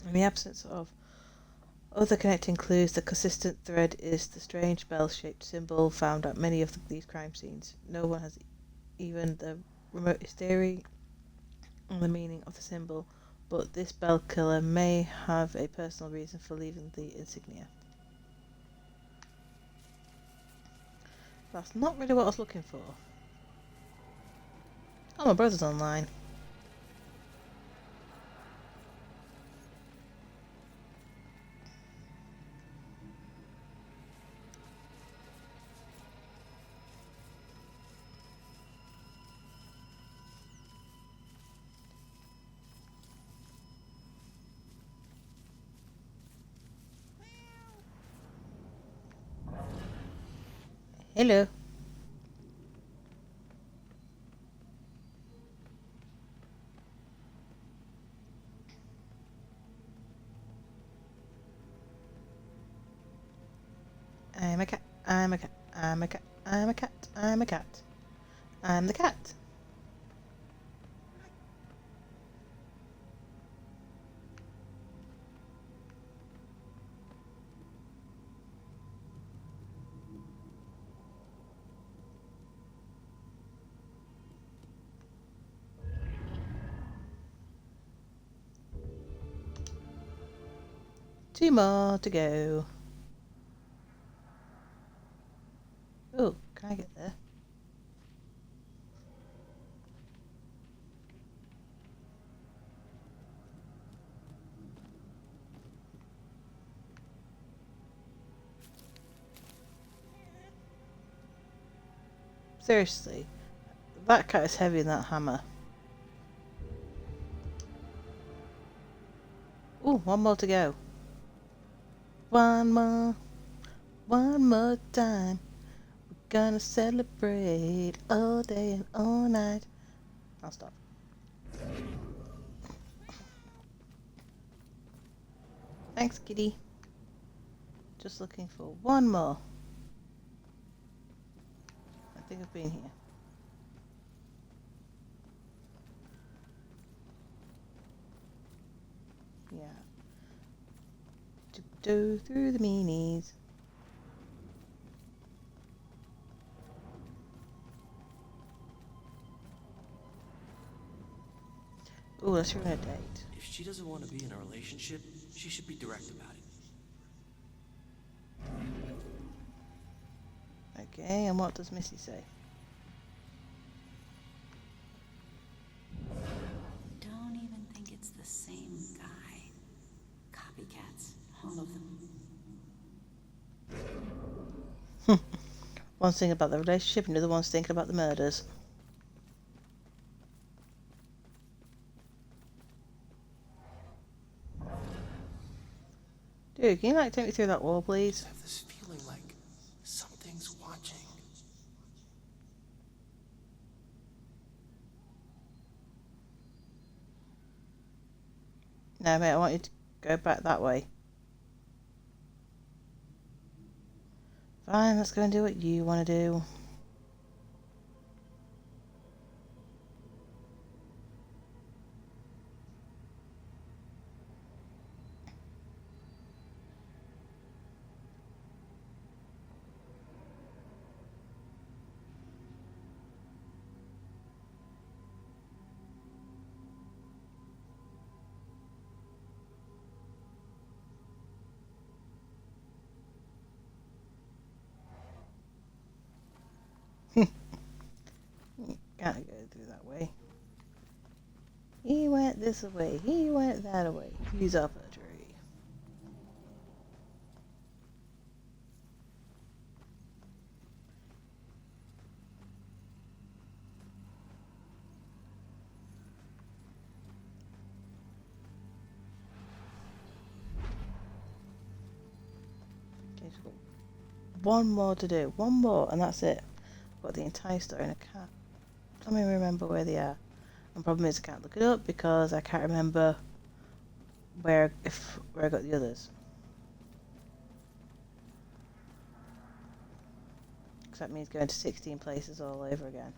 In the absence of other connecting clues, the consistent thread is the strange bell-shaped symbol found at many of these crime scenes. No one has even the remotest theory on the meaning of the symbol, but this bell killer may have a personal reason for leaving the insignia. That's not really what I was looking for. Oh, my brother's online. Hello. I'm a cat, I'm a cat, I'm a cat, I'm a cat, I'm a cat. I'm the cat. Two more to go. Oh, can I get there? Seriously, that cat is heavy in that hammer. Ooh, one more to go. One more time. We're gonna celebrate all day and all night. I'll stop. Thanks, kitty. Just looking for one more. I think I've been here. Yeah. Tiptoe through the meanies. Ooh, let's ruin a date. If she doesn't want to be in a relationship, she should be direct about it. Okay, and what does Missy say? Don't even think it's the same guy. Copycats, all of them. One's thinking about the relationship, and the other one's thinking about the murders. Dude, can you like take me through that wall, please? I have this feeling like something's watching. No, mate, I want you to go back that way. Fine, let's go and do what you want to do. Can't go through that way. He went this way. He went that way. He's up a tree. Okay, so we've got one more to do. One more, and that's it. Got the entire story, and I can't. Don't even remember where they are. And the problem is I can't look it up because I can't remember where I got the others. Because that means going to 16 places all over again.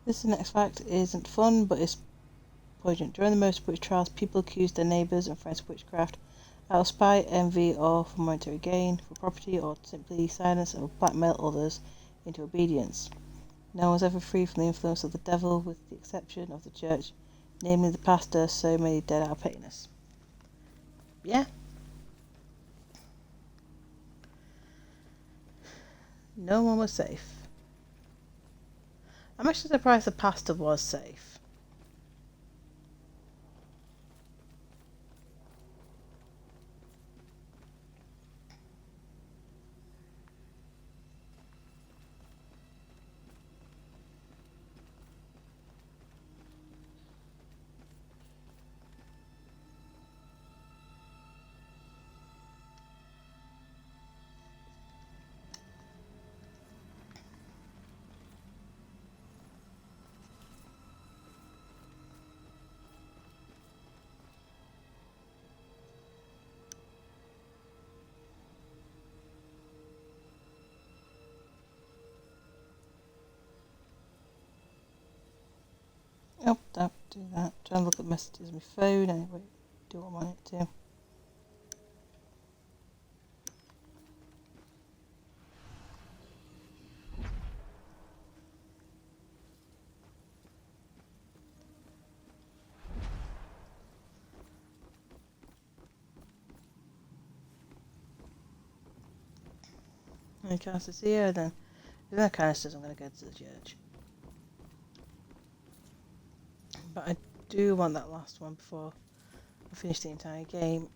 This next fact isn't fun, but it's poignant. During the most witch trials, people accused their neighbours and friends of witchcraft out of spite, envy, or for monetary gain, for property, or simply silence or blackmail others into obedience. No one was ever free from the influence of the devil, with the exception of the church, namely the pastor, so many dead out of pettiness. Yeah? No one was safe. I'm actually surprised the pastor was safe. Oh, don't do that. Trying to look at messages on my phone anyway. Do what I want it to. Any chance to see her then? If there are canisters, I'm going to go to the church. But I do want that last one before I finish the entire game.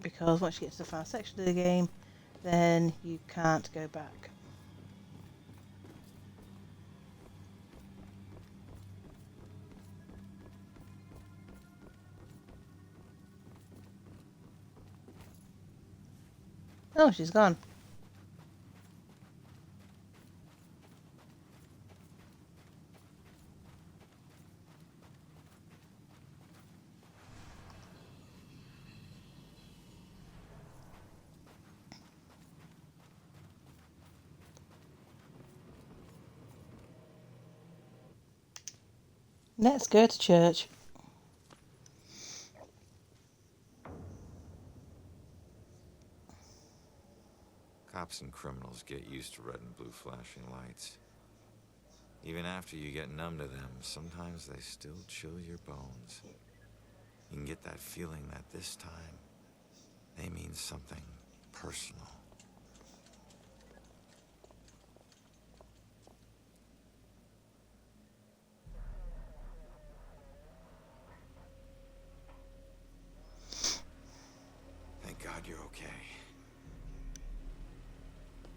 Because once you get to the final section of the game, then you can't go back. Oh, she's gone. Let's go to church. Cops and criminals get used to red and blue flashing lights. Even after you get numb to them, sometimes they still chill your bones. You can get that feeling that this time, they mean something personal. Thank God you're okay.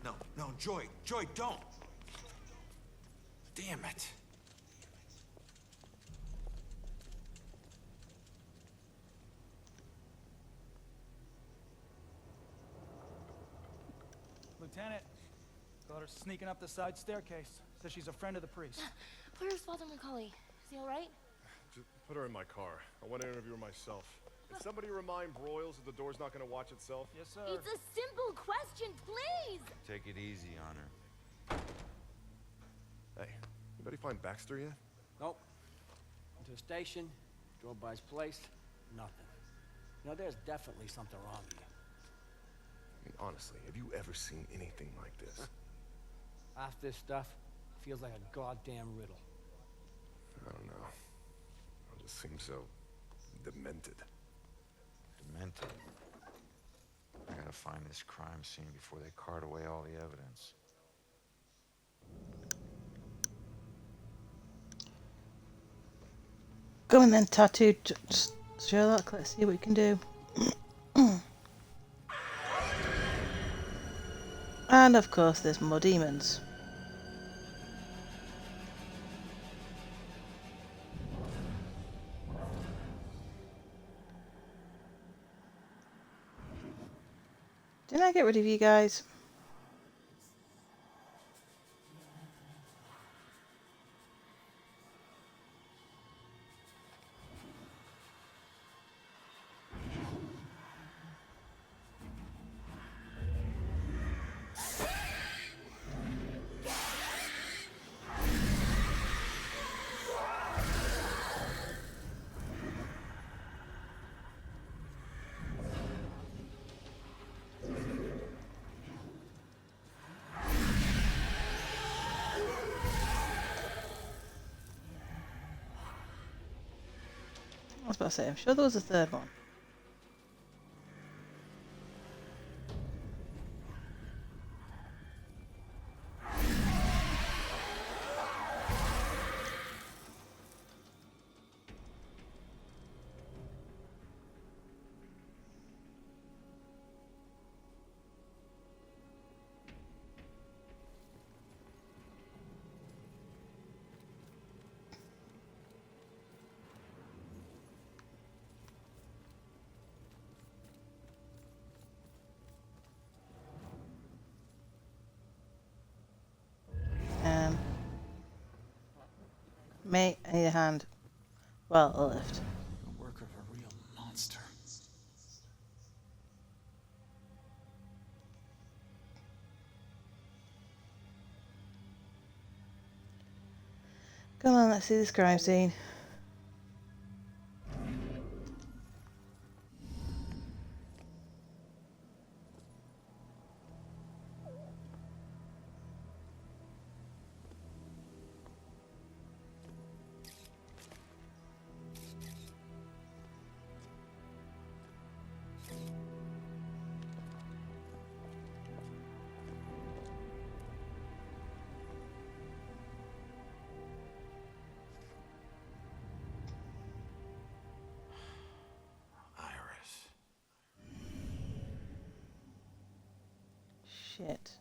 No, Joy, don't! Damn it! Lieutenant, got her sneaking up the side staircase. Says she's a friend of the priest. Where's Father Macaulay? Is he alright? Just put her in my car. I want to interview her myself. Can somebody remind Broyles that the door's not going to watch itself? Yes, sir. It's a simple question, please! Take it easy on her. Hey, anybody find Baxter yet? Nope. Went to the station, drove by his place, nothing. You know, there's definitely something wrong here. I mean, honestly, have you ever seen anything like this? Half this stuff feels like a goddamn riddle. I don't know. It just seems so demented. Demented? I gotta find this crime scene before they cart away all the evidence. Go on then, Tattoo. Just Sherlock, let's see what we can do. And of course, there's more demons. Didn't I get rid of you guys? I was about to say, I'm sure there was a third one. Mate, I need a hand. Well, a lift. The work of a real monster. Come on, let's see this crime scene. Shit.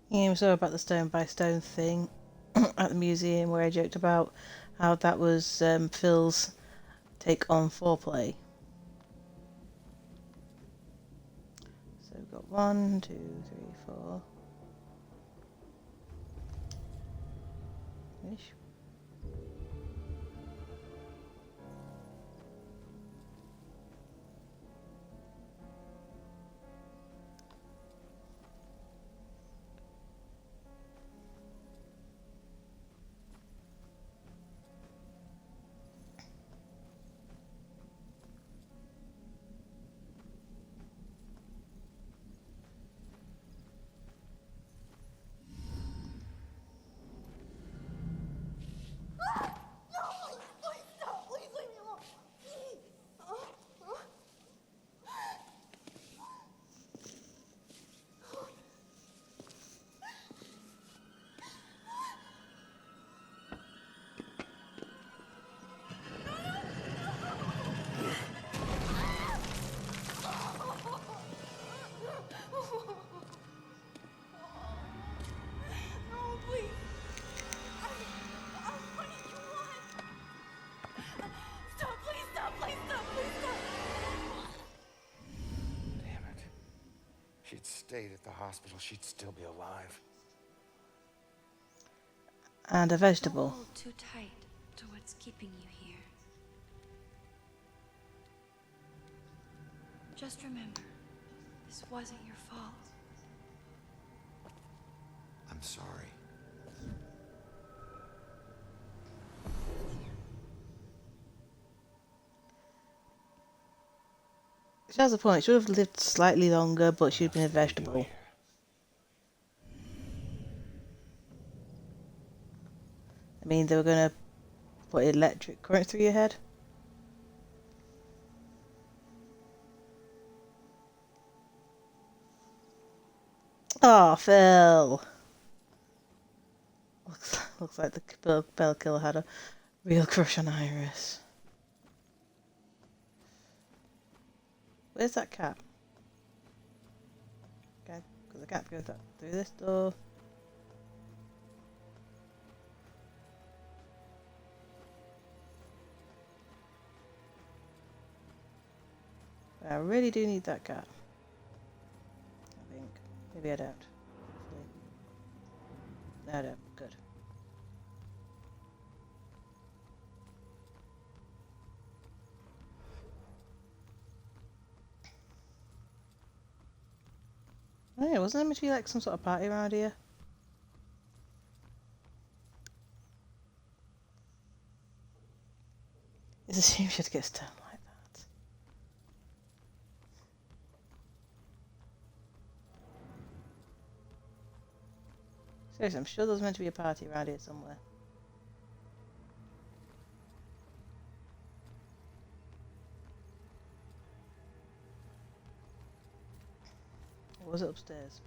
Yeah, we saw about the stone by stone thing at the museum where I joked about how that was Phil's take on foreplay. So we've got 1, 2, 3, 4. finish. If she'd stayed at the hospital, she'd still be alive. And a vegetable. Don't hold too tight to what's keeping you here. Just remember, this wasn't your fault. I'm sorry. She has a point. She would have lived slightly longer, but she'd been a vegetable. I mean, they were going to put electric current through your head. Oh, Phil. Looks like the Bell Killer had a real crush on Iris. Where's that cat? Okay, because the cat goes through this door. I really do need that cat. I think. Maybe I don't. No, I don't. Good. Oh yeah, wasn't there meant to be like some sort of party around here? It's a shame she had to get stoned like that. Seriously, I'm sure there's meant to be a party around here somewhere. Or was it upstairs?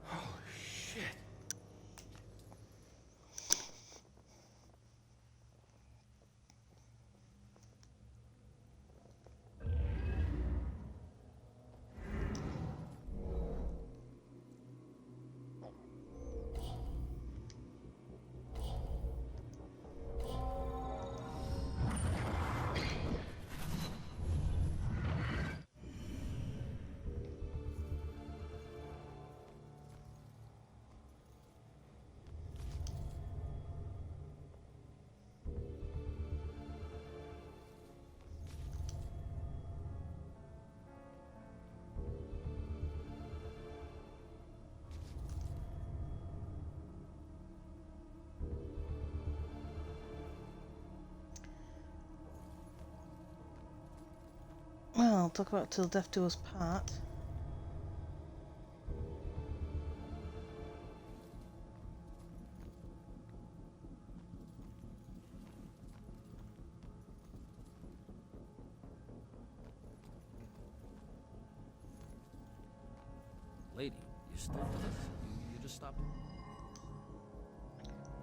Holy shit. Well, talk about till death do us part. Lady, you still with us? You just stopped.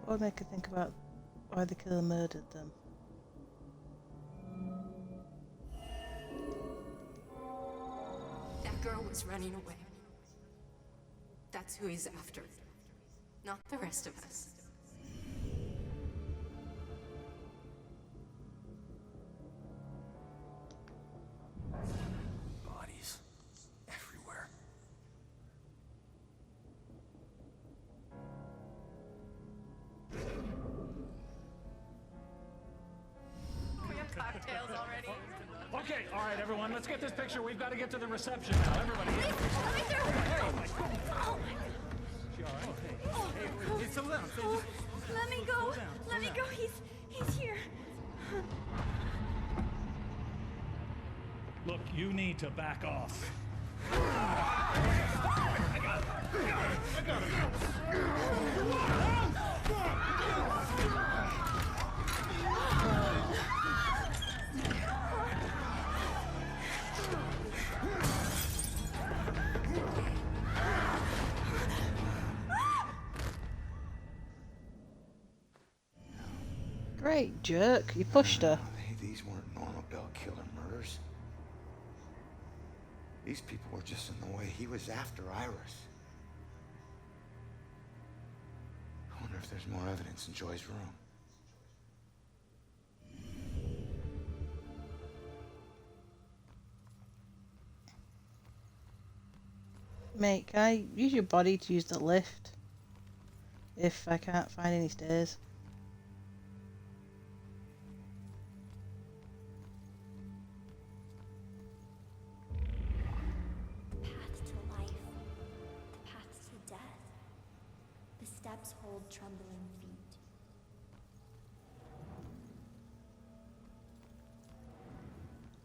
What would make her think about why the killer murdered them? That girl was running away. That's who he's after. Not the rest of us. details already. Okay, all right, everyone, let's get this picture. We've got to get to the reception now. Everybody. Let me through. Hey. Oh my God. Oh my God. You all right? Oh, Hey, slow down. oh, let me go. Let me go. He's here. Look, you need to back off. Great jerk, you pushed her. Hey, these weren't normal Bell Killer murders. These people were just in the way. He was after Iris. I wonder if there's more evidence in Joy's room. Mate, can I use your body to use the lift? If I can't find any stairs. The path to life, the path to death. The steps hold trembling feet.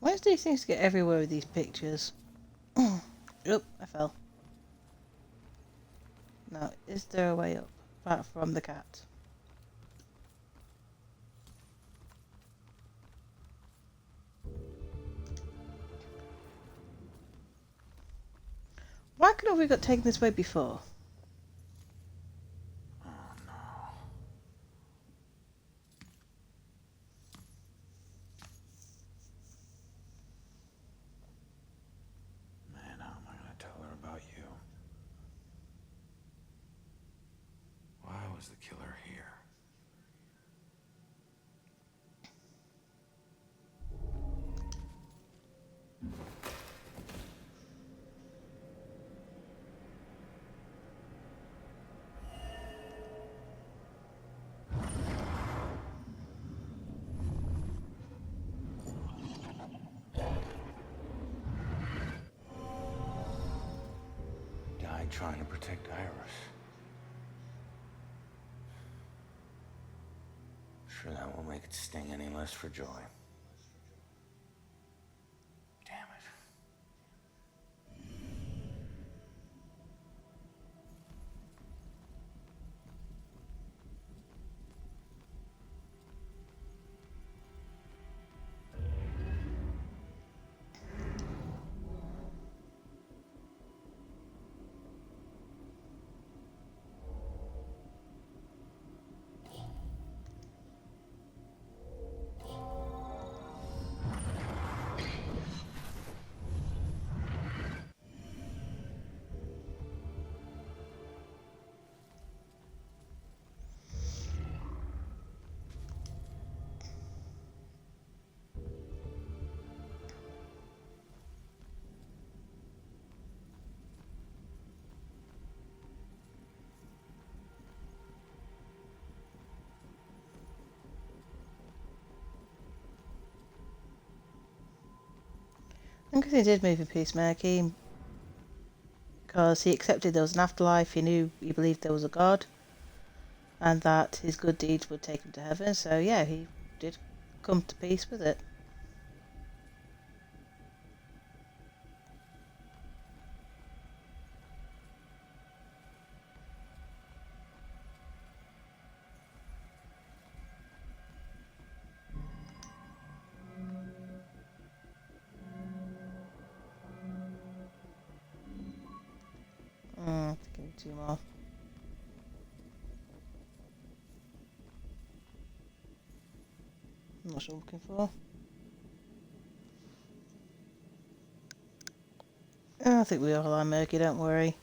Why do these things get everywhere with these pictures? Oop, I fell. Now, is there a way up? Apart from the cat. Why couldn't we got taken this way before? Man, how am I gonna tell her about you? Why was the killer here? Died trying to protect Iris. Sure that won't make it sting any less for Joy. Damn it. I think he did move in peace, Merky, because he accepted there was an afterlife. He believed there was a God, and that his good deeds would take him to heaven. So yeah, he did come to peace with it. Give me 2 more. I'm not sure what I'm looking for. Oh, I think we all are, Murky, don't worry.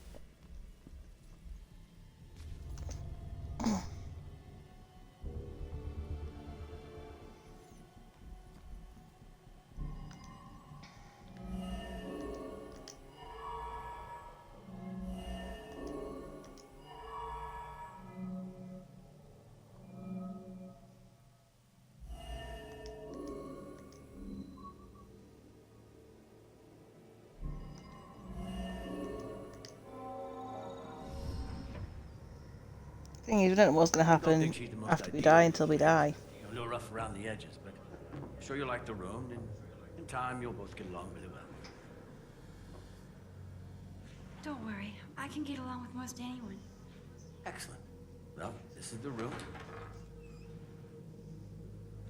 Thing is, we don't know what's going to I don't happen think she's the most after we ideal die until we girl. die. You're a little rough around the edges, but I'm sure you'll like the room, and in time you'll both get along really well. Don't worry, I can get along with most anyone. Excellent. Well, this is the room.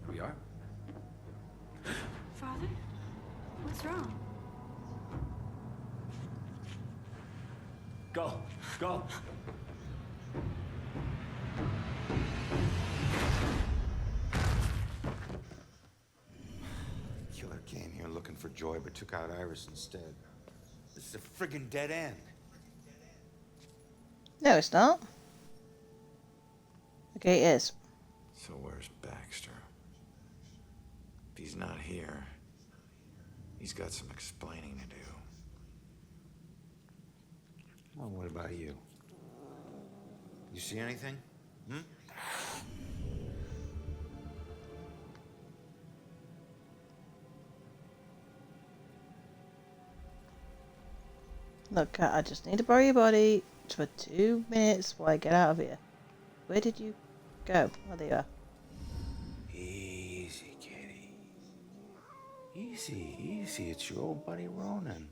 Here we are. Father? What's wrong? Go. Go. Killer came here looking for Joy, but took out Iris instead. This is a friggin' dead end. No, it's not. Okay, it is. So where's Baxter? If he's not here, he's got some explaining to do. Well, what about you? You see anything? Hmm? Look, Kat, I just need to borrow your body for 2 minutes while I get out of here. Where did you go? Oh, there you are. Easy, kitty. Easy, easy. It's your old buddy Ronan.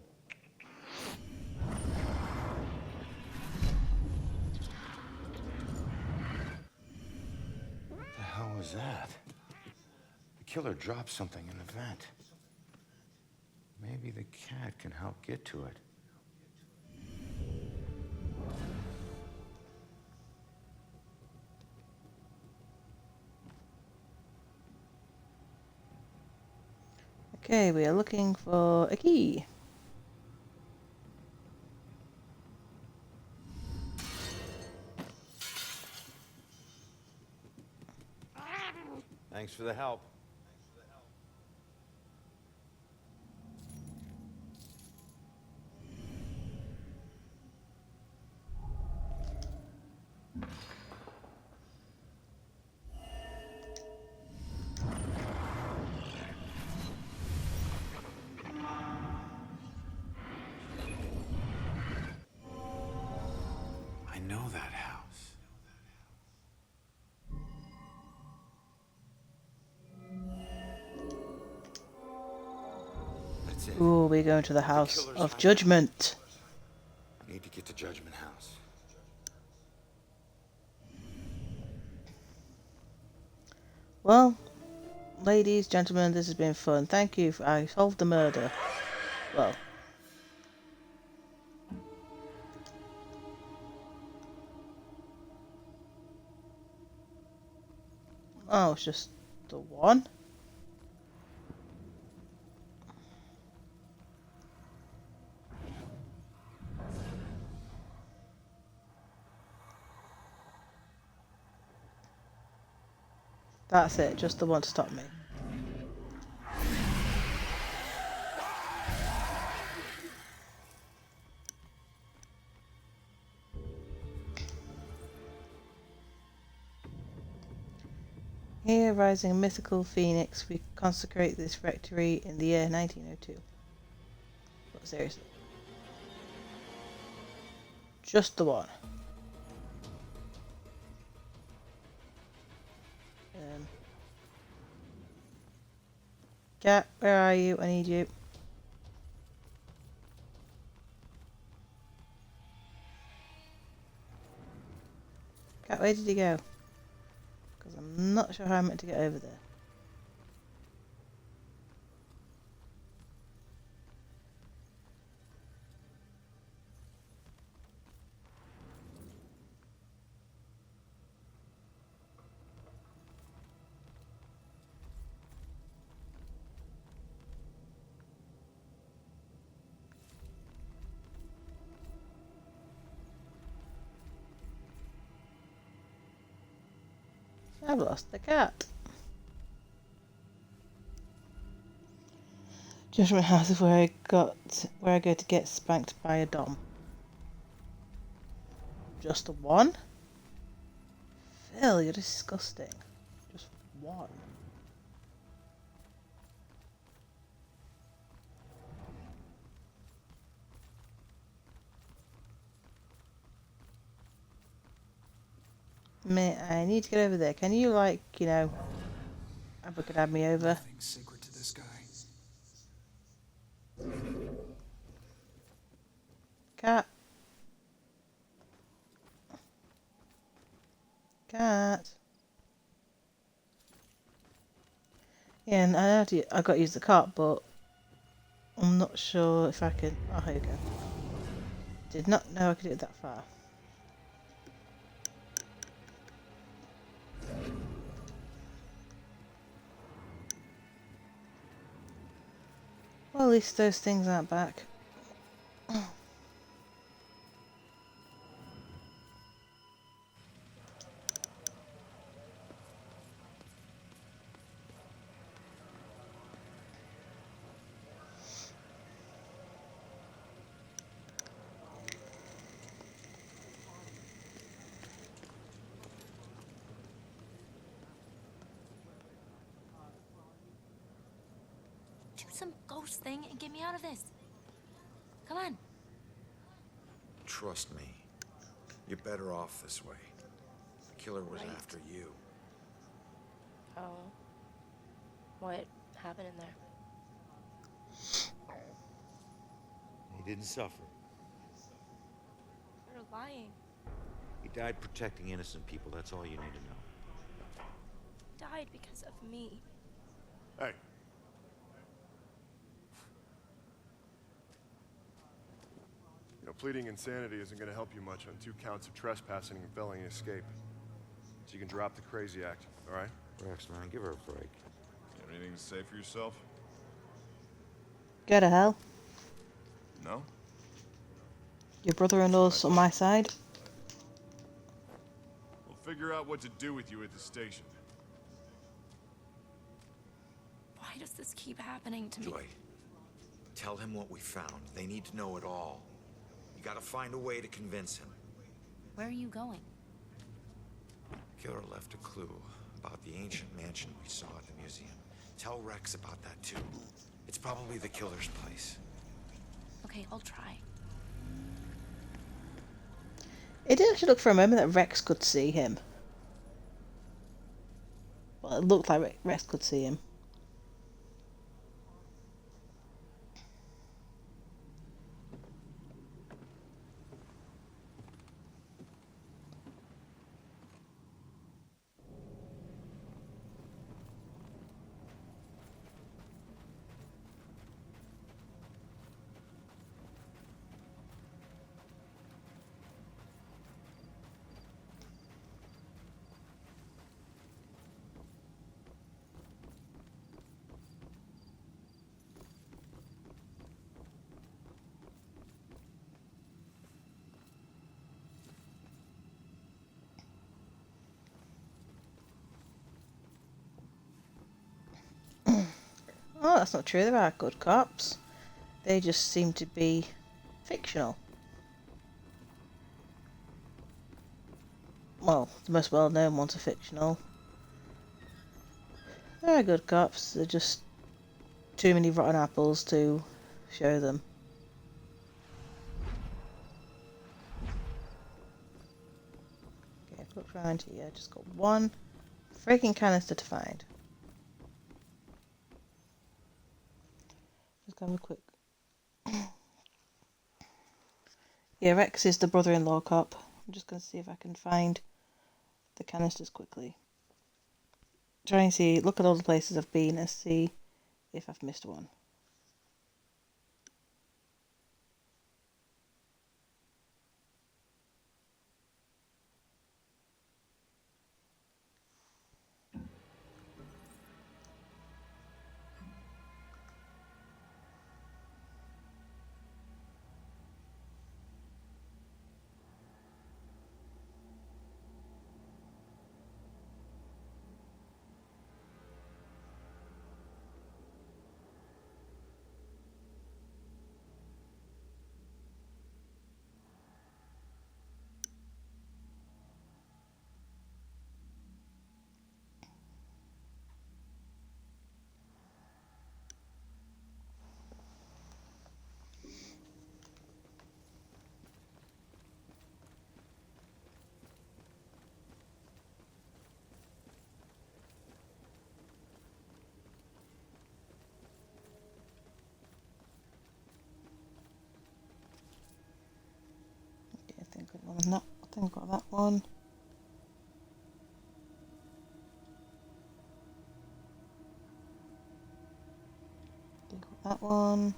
What the hell was that? The killer dropped something in the vent. Maybe the cat can help get to it. Okay, we are looking for a key. Thanks for the help. I know that house. That's it. Ooh, we're going to the House killer's of hideout. Judgment. I need to get to Judgment House. Well, ladies, gentlemen, this has been fun. Thank you. I solved the murder. Well. Oh, it's just the one. That's it, just the one to stop me. Here, rising a mythical phoenix, we consecrate this rectory in the year 1902. But seriously. Just the one. Cat, where are you? I need you. Cat, where did he go? Because I'm not sure how I'm meant to get over there. I've lost the cat. Judgment House is where I go to get spanked by a dom. Just the one? Phil, you're disgusting. Just one. Mate, I need to get over there. Can you, like, you know, abracadabra me over? Nothing's sacred to this guy. Cat. Cat. Yeah, and I got to use the cart, but I'm not sure if I can. Oh, here we go. Did not know I could do it that far. Well, at least those things aren't back. Do some ghost thing and get me out of this. Come on. Trust me. You're better off this way. The killer was Right. after you. Oh. What happened in there? He didn't suffer. You're lying. He died protecting innocent people. That's all you need to know. Died because of me. Hey. You know, pleading insanity isn't going to help you much on 2 counts of trespassing and felony escape. So you can drop the crazy act, all right? Rex, man, give her a break. You have anything to say for yourself? Go to hell. No? Your brother-in-law's on my side. We'll figure out what to do with you at the station. Why does this keep happening to me? Joy, tell him what we found. They need to know it all. You gotta find a way to convince him. Where are you going? Killer left a clue about the ancient mansion we saw at the museum. Tell Rex about that too. It's probably the killer's place. Okay, I'll try. It did actually look for a moment that Rex could see him. Well, it looked like Rex could see him. Oh, that's not true. There are good cops. They just seem to be fictional. Well, the most well-known ones are fictional. There are good cops. They're just too many rotten apples to show them. Okay, I've looked around here. Just got one freaking canister to find. Just have a quick. Yeah, Rex is the brother-in-law cop. I'm just going to see if I can find the canisters quickly. Try and see, look at all the places I've been and see if I've missed one. Well, no, I think I've got that one. I think I've got that one.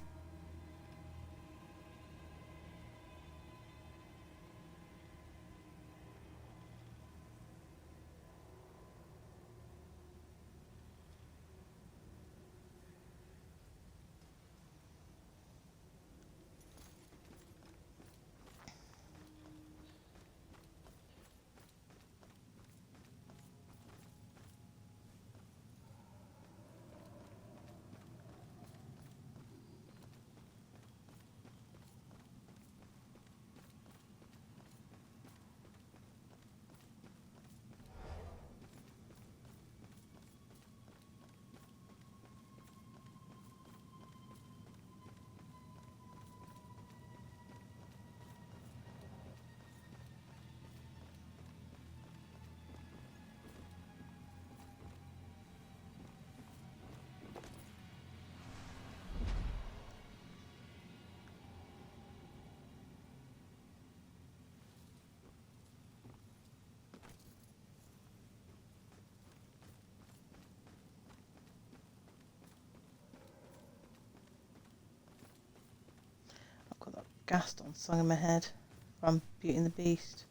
I've got that Gaston song in my head from Beauty and the Beast.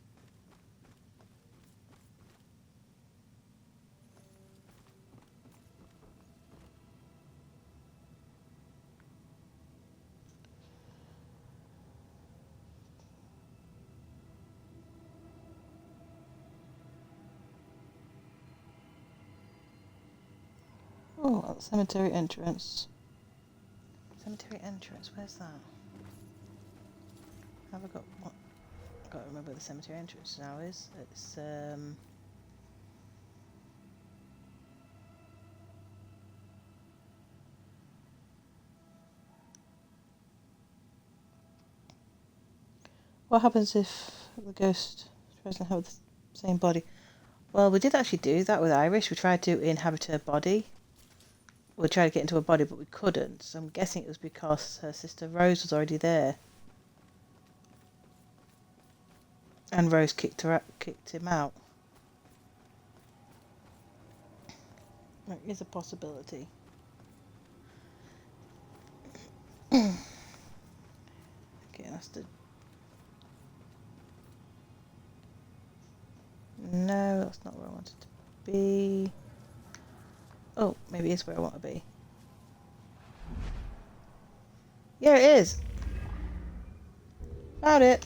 Oh, at the cemetery entrance. Cemetery entrance, where's that? Have I got what? I can't remember where the cemetery entrance now is. It's what happens if the ghost tries to have the same body? Well, we did actually do that with Irish. We tried to inhabit her body. We tried to get into her body, but we couldn't. So I'm guessing it was because her sister Rose was already there. And Rose kicked him out. That is a possibility. Okay, that's the... No, that's not where I wanted to be. Oh, maybe it's where I want to be. Yeah, it is. Found it.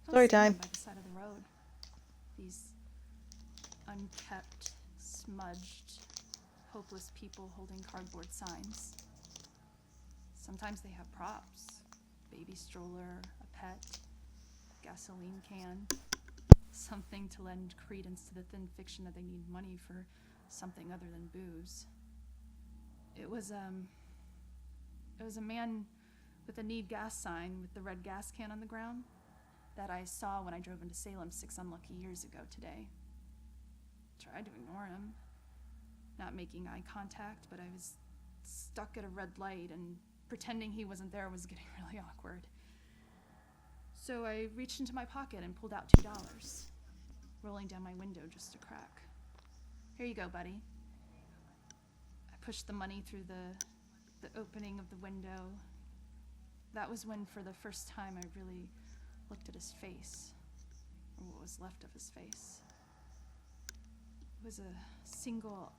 Story time. By the side of the road. These unkept, smudged, hopeless people holding cardboard signs. Sometimes they have props. Baby stroller, a pet, gasoline can. Something to lend credence to the thin fiction that they need money for something other than booze. It was a man with a need gas sign with the red gas can on the ground that I saw when I drove into Salem 6 unlucky years ago today. Tried to ignore him, not making eye contact, but I was stuck at a red light and pretending he wasn't there was getting really awkward. So I reached into my pocket and pulled out $2, rolling down my window just a crack. Here you go, buddy. I pushed the money through the opening of the window. That was when, for the first time, I really looked at his face, or what was left of his face. It was a single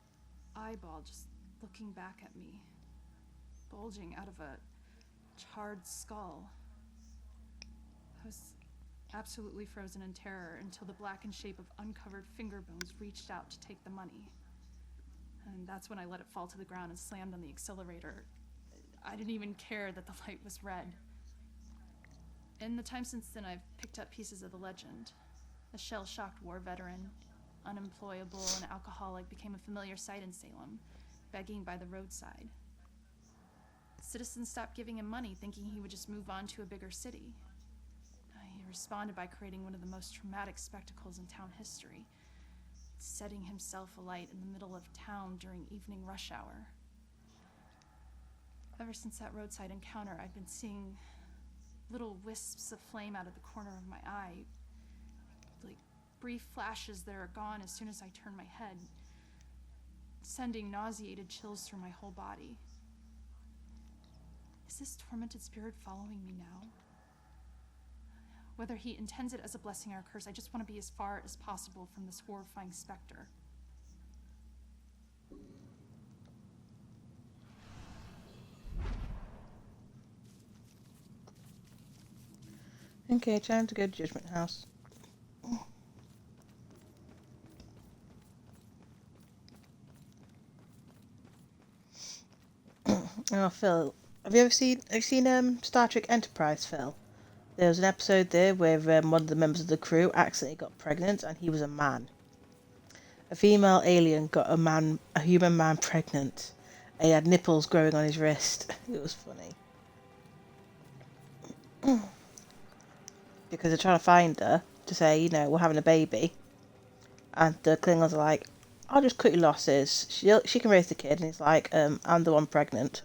eyeball just looking back at me, bulging out of a charred skull. I was absolutely frozen in terror until the blackened shape of uncovered finger bones reached out to take the money. And that's when I let it fall to the ground and slammed on the accelerator. I didn't even care that the light was red. In the time since then, I've picked up pieces of the legend. A shell-shocked war veteran, unemployable and alcoholic, became a familiar sight in Salem, begging by the roadside. Citizens stopped giving him money, thinking he would just move on to a bigger city. He responded by creating one of the most traumatic spectacles in town history, setting himself alight in the middle of town during evening rush hour. Ever since that roadside encounter, I've been seeing little wisps of flame out of the corner of my eye. Like brief flashes that are gone as soon as I turn my head, sending nauseated chills through my whole body. Is this tormented spirit following me now? Whether he intends it as a blessing or a curse, I just want to be as far as possible from this horrifying specter. Okay, time to go to Judgment House. Oh, Phil, have you seen Star Trek Enterprise, Phil? There was an episode there where one of the members of the crew accidentally got pregnant, and he was a man. A female alien got a human man pregnant. And he had nipples growing on his wrist. It was funny. Because they're trying to find her to say, we're having a baby. And the Klingons are like, I'll just cut your losses. She can raise the kid. And he's like, I'm the one pregnant.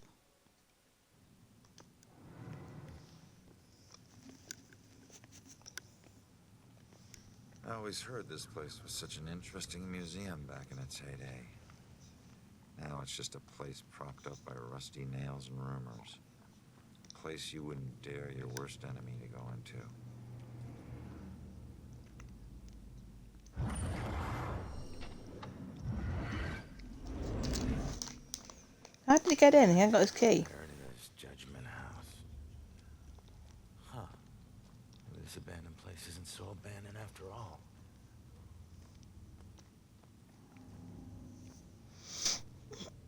I always heard this place was such an interesting museum back in its heyday. Now it's just a place propped up by rusty nails and rumors. A place you wouldn't dare your worst enemy to go into. How did he get in? He hadn't got his key. There it is, Judgment House. Huh. This abandoned place isn't so abandoned after all.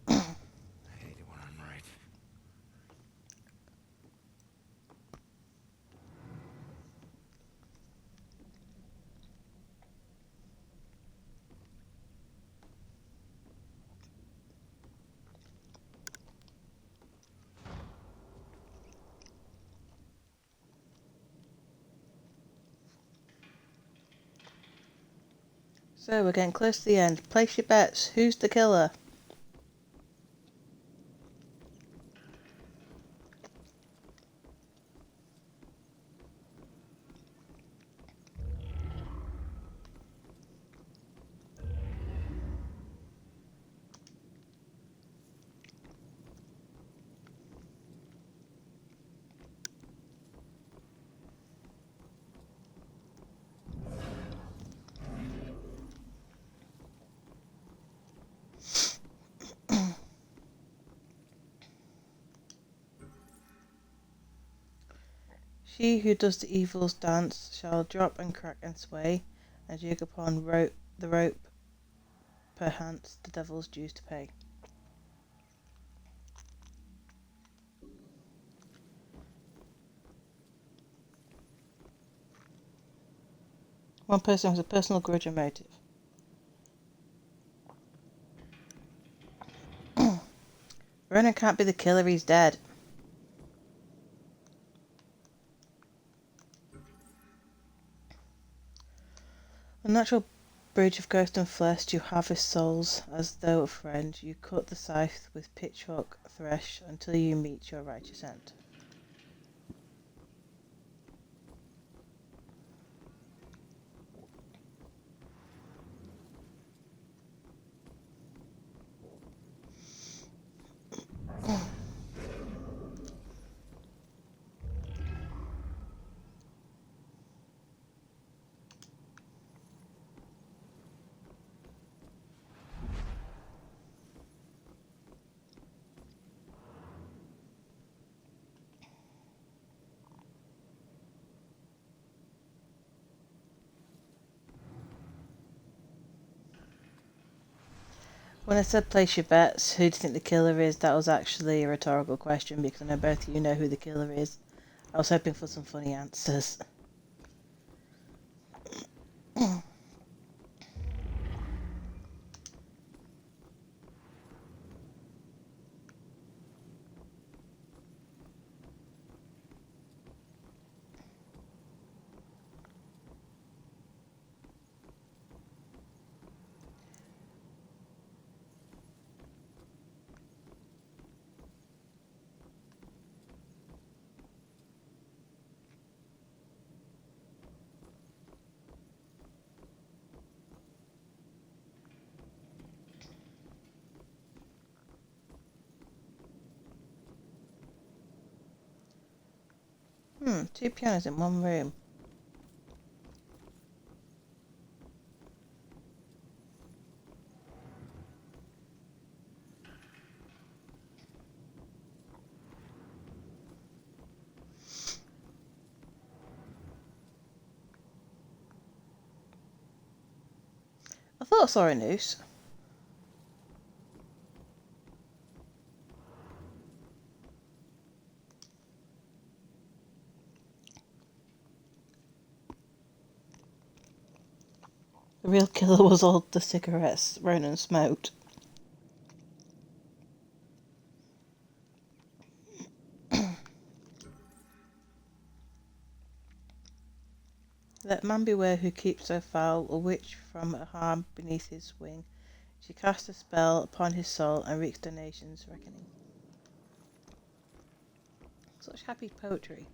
I hate it when I'm right. So we're getting close to the end. Place your bets. Who's the killer? She who does the evil's dance shall drop and crack and sway, and jig upon the rope, perchance the devil's dues to pay. One person has a personal grudge or motive. Ronan can't be the killer, he's dead. A natural bridge of ghost and flesh, you harvest souls as though a friend. You cut the scythe with pitchfork thresh until you meet your righteous end. When I said place your bets, who do you think the killer is, that was actually a rhetorical question because I know both of you know who the killer is. I was hoping for some funny answers. 2 pianos in one room. I thought I saw a noose. The real killer was all the cigarettes Ronan smoked. Let man beware who keeps so foul a witch from a harm beneath his wing. She cast a spell upon his soul and wreaks the nation's reckoning. Such happy poetry.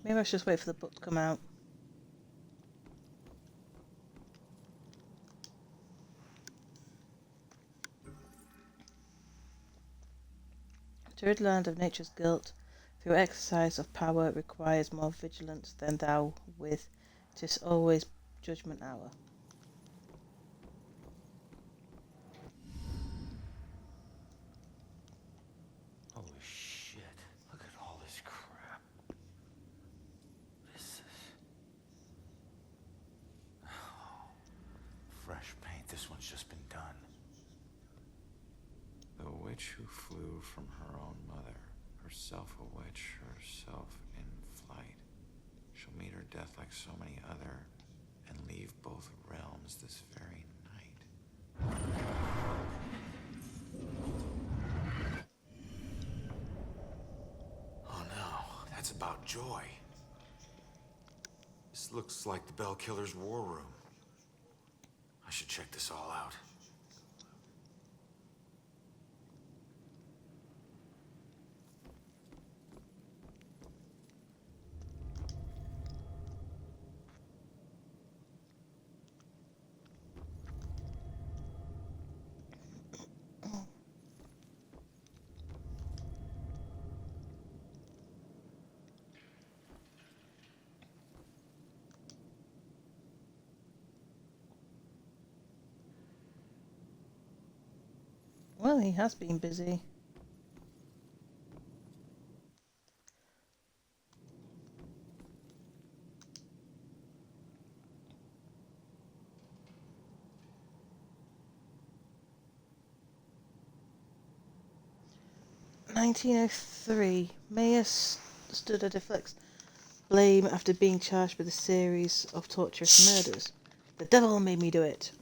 Maybe I should just wait for the book to come out. To rid land of nature's guilt, through exercise of power requires more vigilance than thou with. 'Tis always judgment hour. Holy shit. Look at all this crap. What is this? Oh, fresh paint. This one's just been done. The witch who flew from her own mother, herself a witch, herself in flight. She'll meet her death like so many other, and leave both realms this very night. Oh no, that's about Joy. This looks like the Bell Killer's war room. I should check this all out. Well, he has been busy. In 1903, Mayer stood a deflects blame after being charged with a series of torturous murders. The devil made me do it.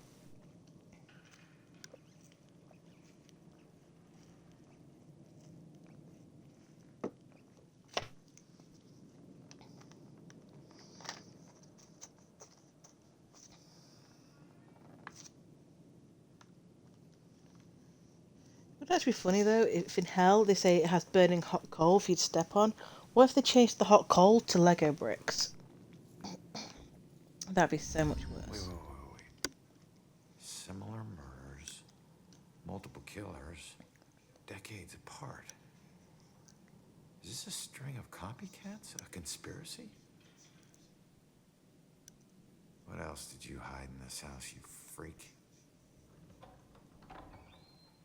Would that be funny though, if in hell they say it has burning hot coal for you to step on? What if they changed the hot coal to Lego bricks? That'd be so much worse. Wait. Similar murders, multiple killers, decades apart. Is this a string of copycats? A conspiracy? What else did you hide in this house, you freak?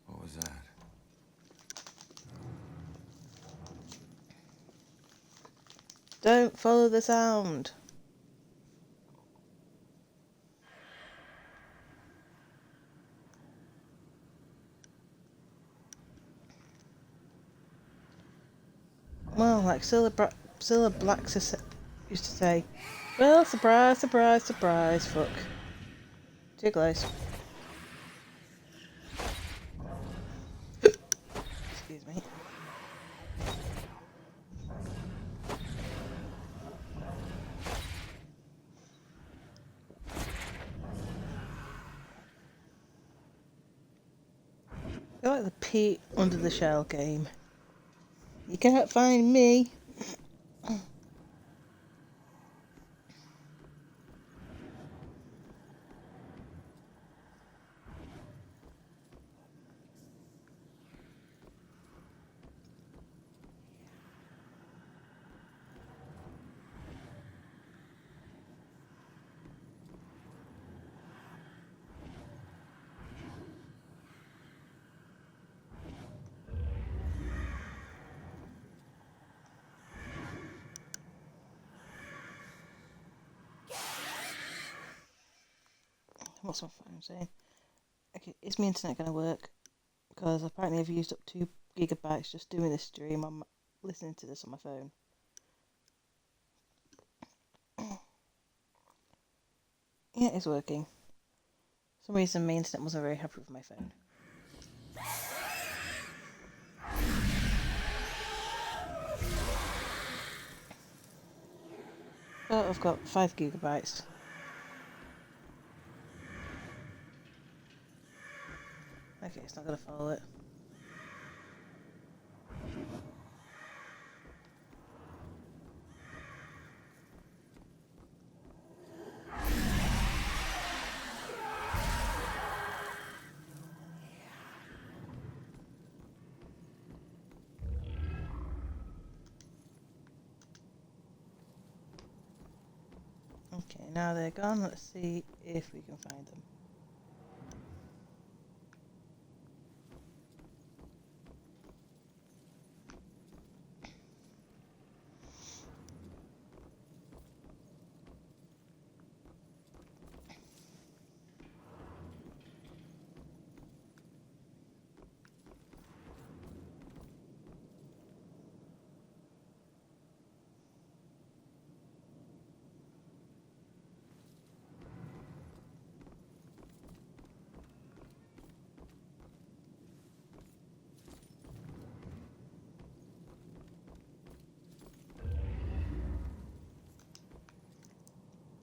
What was that? Don't follow the sound. Well, like Cilla Black used to say, well, surprise, surprise, surprise, fuck. Too close. Excuse me. I like the Pete under the shell game. You can't find me. What's my phone saying? Okay, is my internet going to work? Because apparently I've used up 2 gigabytes just doing this stream. I'm listening to this on my phone. Yeah, it's working. For some reason my internet wasn't very happy with my phone. But I've got 5 gigabytes. Okay, it's not going to follow it. Okay, now they're gone. Let's see if we can find them.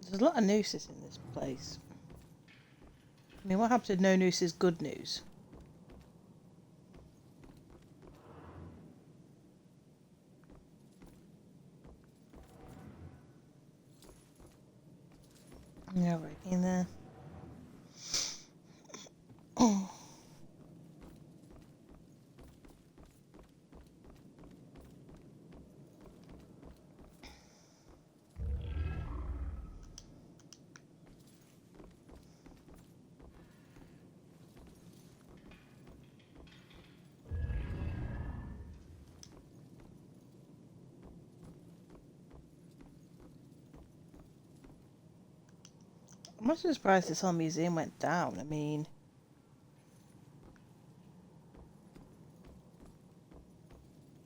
There's a lot of nooses in this place. I mean, what happened to no noose is good news. Yeah, right in there. I'm not surprised this whole museum went down. I mean,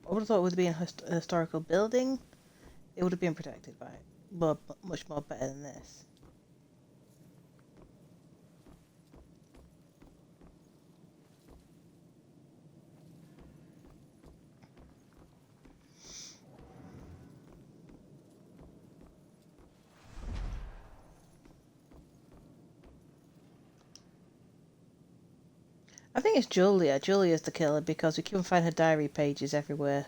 I would have thought it would be a historical building. It would have been protected by it, but much more better than this. I think it's Julia. Julia's the killer because we can find her diary pages everywhere.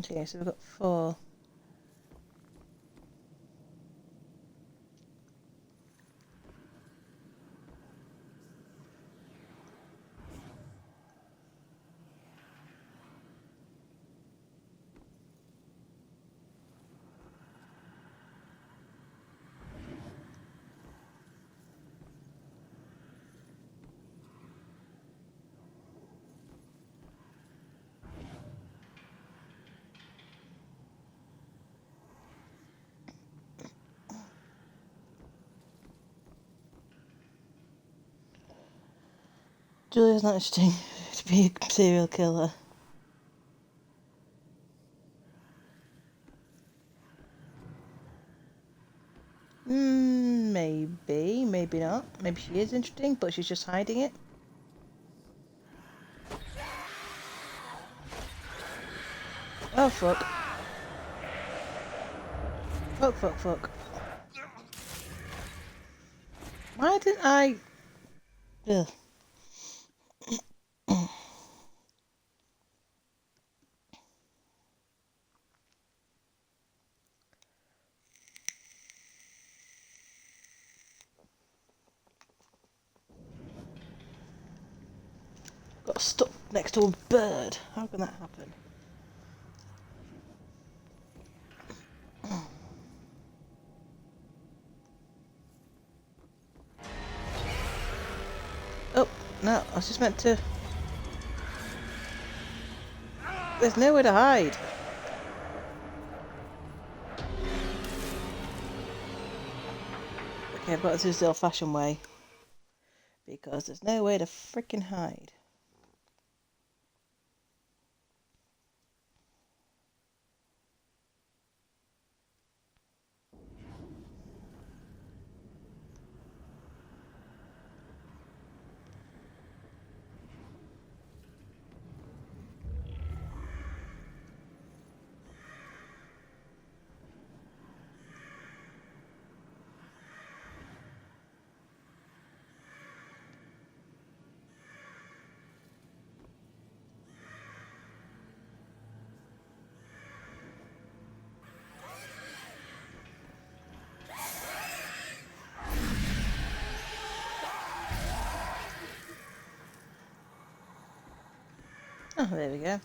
Okay, so we've got 4. Julia's not interesting to be a serial killer. Maybe, maybe not. Maybe she is interesting, but she's just hiding it. Oh, fuck. Fuck, fuck, fuck. Why didn't I... Ugh. Got to stop next to a bird. How can that happen? Oh, no, I was just meant to... There's nowhere to hide. Okay, I've got to do this the old-fashioned way. Because there's no way to freaking hide. Oh, there we go.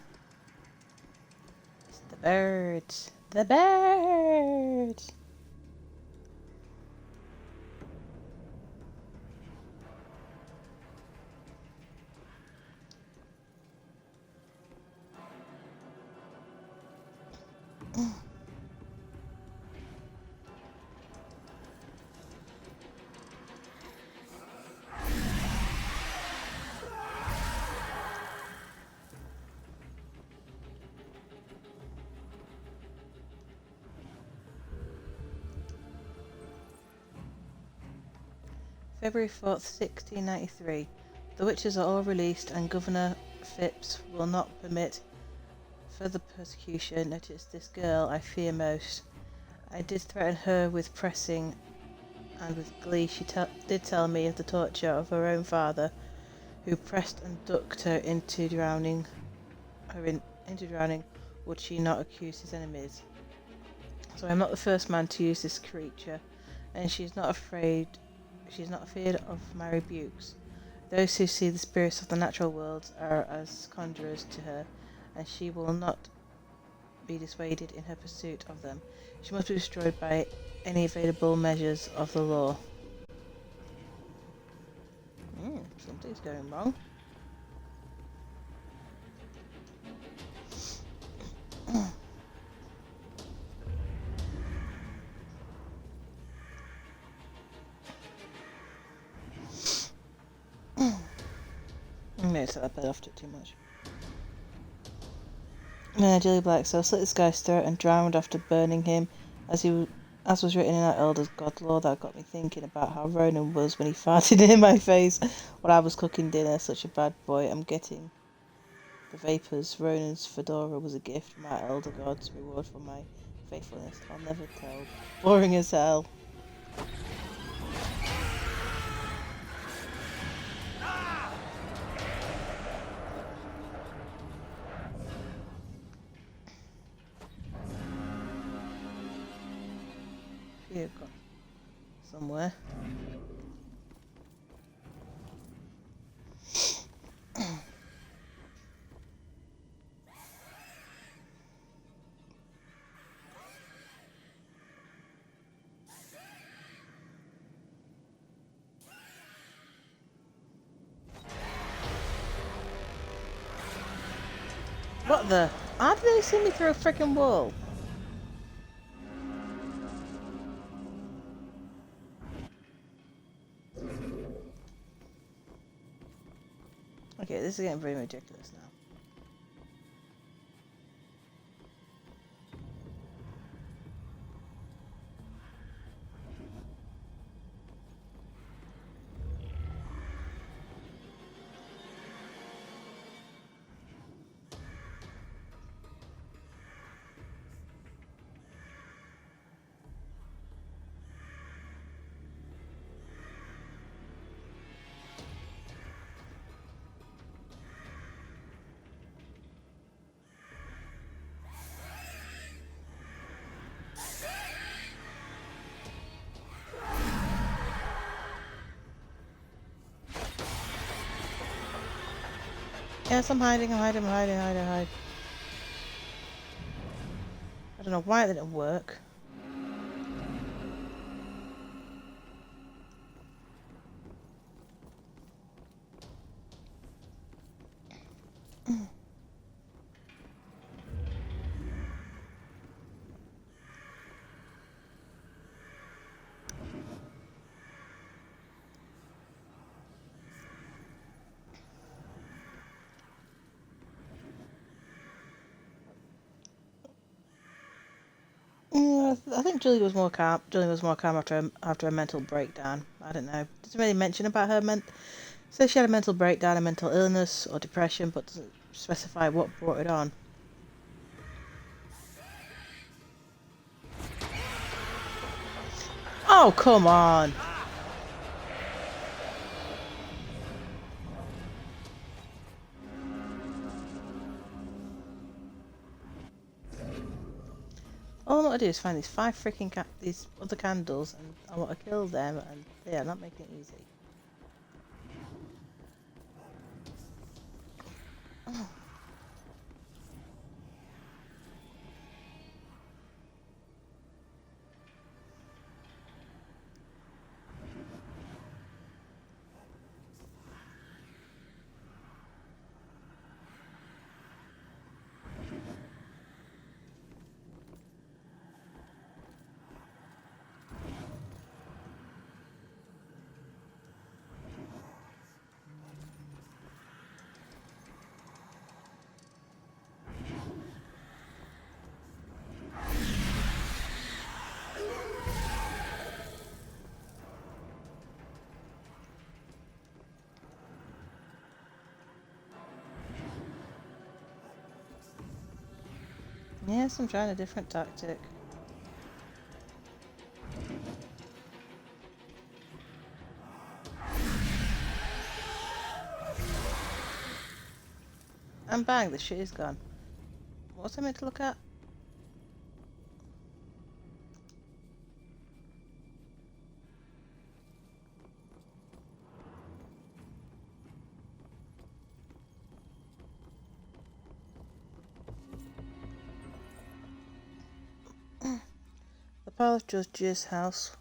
It's the birds. The birds! February 4th, 1693. The witches are all released and Governor Phipps will not permit further persecution. Notice this girl I fear most. I did threaten her with pressing, and with glee she did tell me of the torture of her own father, who pressed and ducked her into drowning. Would she not accuse his enemies? So I'm not the first man to use this creature, and she's not afraid. She's not feared of my rebukes. Those who see the spirits of the natural world are as conjurers to her, and she will not be dissuaded in her pursuit of them. She must be destroyed by any available measures of the law. Something's going wrong. I'm going to set that bed off too much. Jelly Black, so I slit this guy's throat and drowned after burning him, as was written in our Elder's God Law. That got me thinking about how Ronan was when he farted in my face while I was cooking dinner. Such a bad boy. I'm getting the vapours. Ronan's fedora was a gift from our Elder God's reward for my faithfulness. I'll never tell. Boring as hell. Here, got somewhere. What the? How did they see me through a freaking wall? Okay, this is getting very ridiculous now. Yes, I'm hiding. I don't know why it didn't work. Yeah, I think Julie was more calm. Julie was more calm after a mental breakdown. I don't know. Doesn't really mention about her says she had a mental breakdown, a mental illness or depression, but doesn't specify what brought it on. Oh, come on! All I want to do is find these these other candles, and I want to kill them, and yeah, not making it easy. Oh. Yes, I'm trying a different tactic. And bang, the shit is gone. What's I meant to look at? The Palace Judge's house,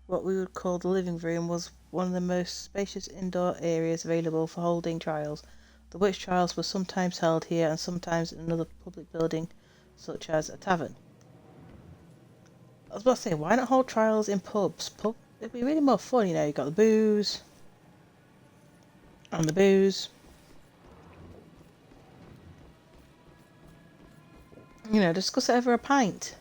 what we would call the living room, was one of the most spacious indoor areas available for holding trials. The witch trials were sometimes held here and sometimes in another public building, such as a tavern. I was about to say, why not hold trials in pubs? It'd be really more fun, you know, you got the booze. And the booze. You know, discuss it over a pint.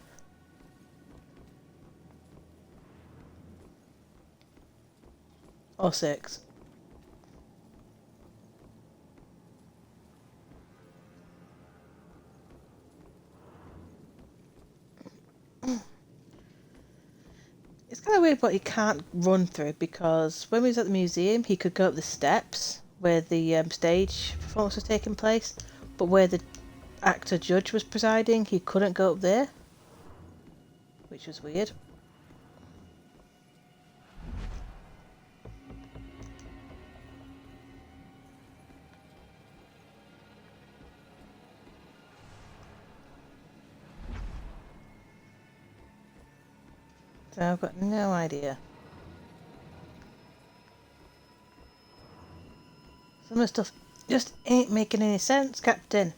Or 6. It's kind of weird what he can't run through, because when we was at the museum he could go up the steps where the stage performance was taking place, but where the actor judge was presiding he couldn't go up there, which was weird. So I've got no idea. Some of the stuff just ain't making any sense, Captain.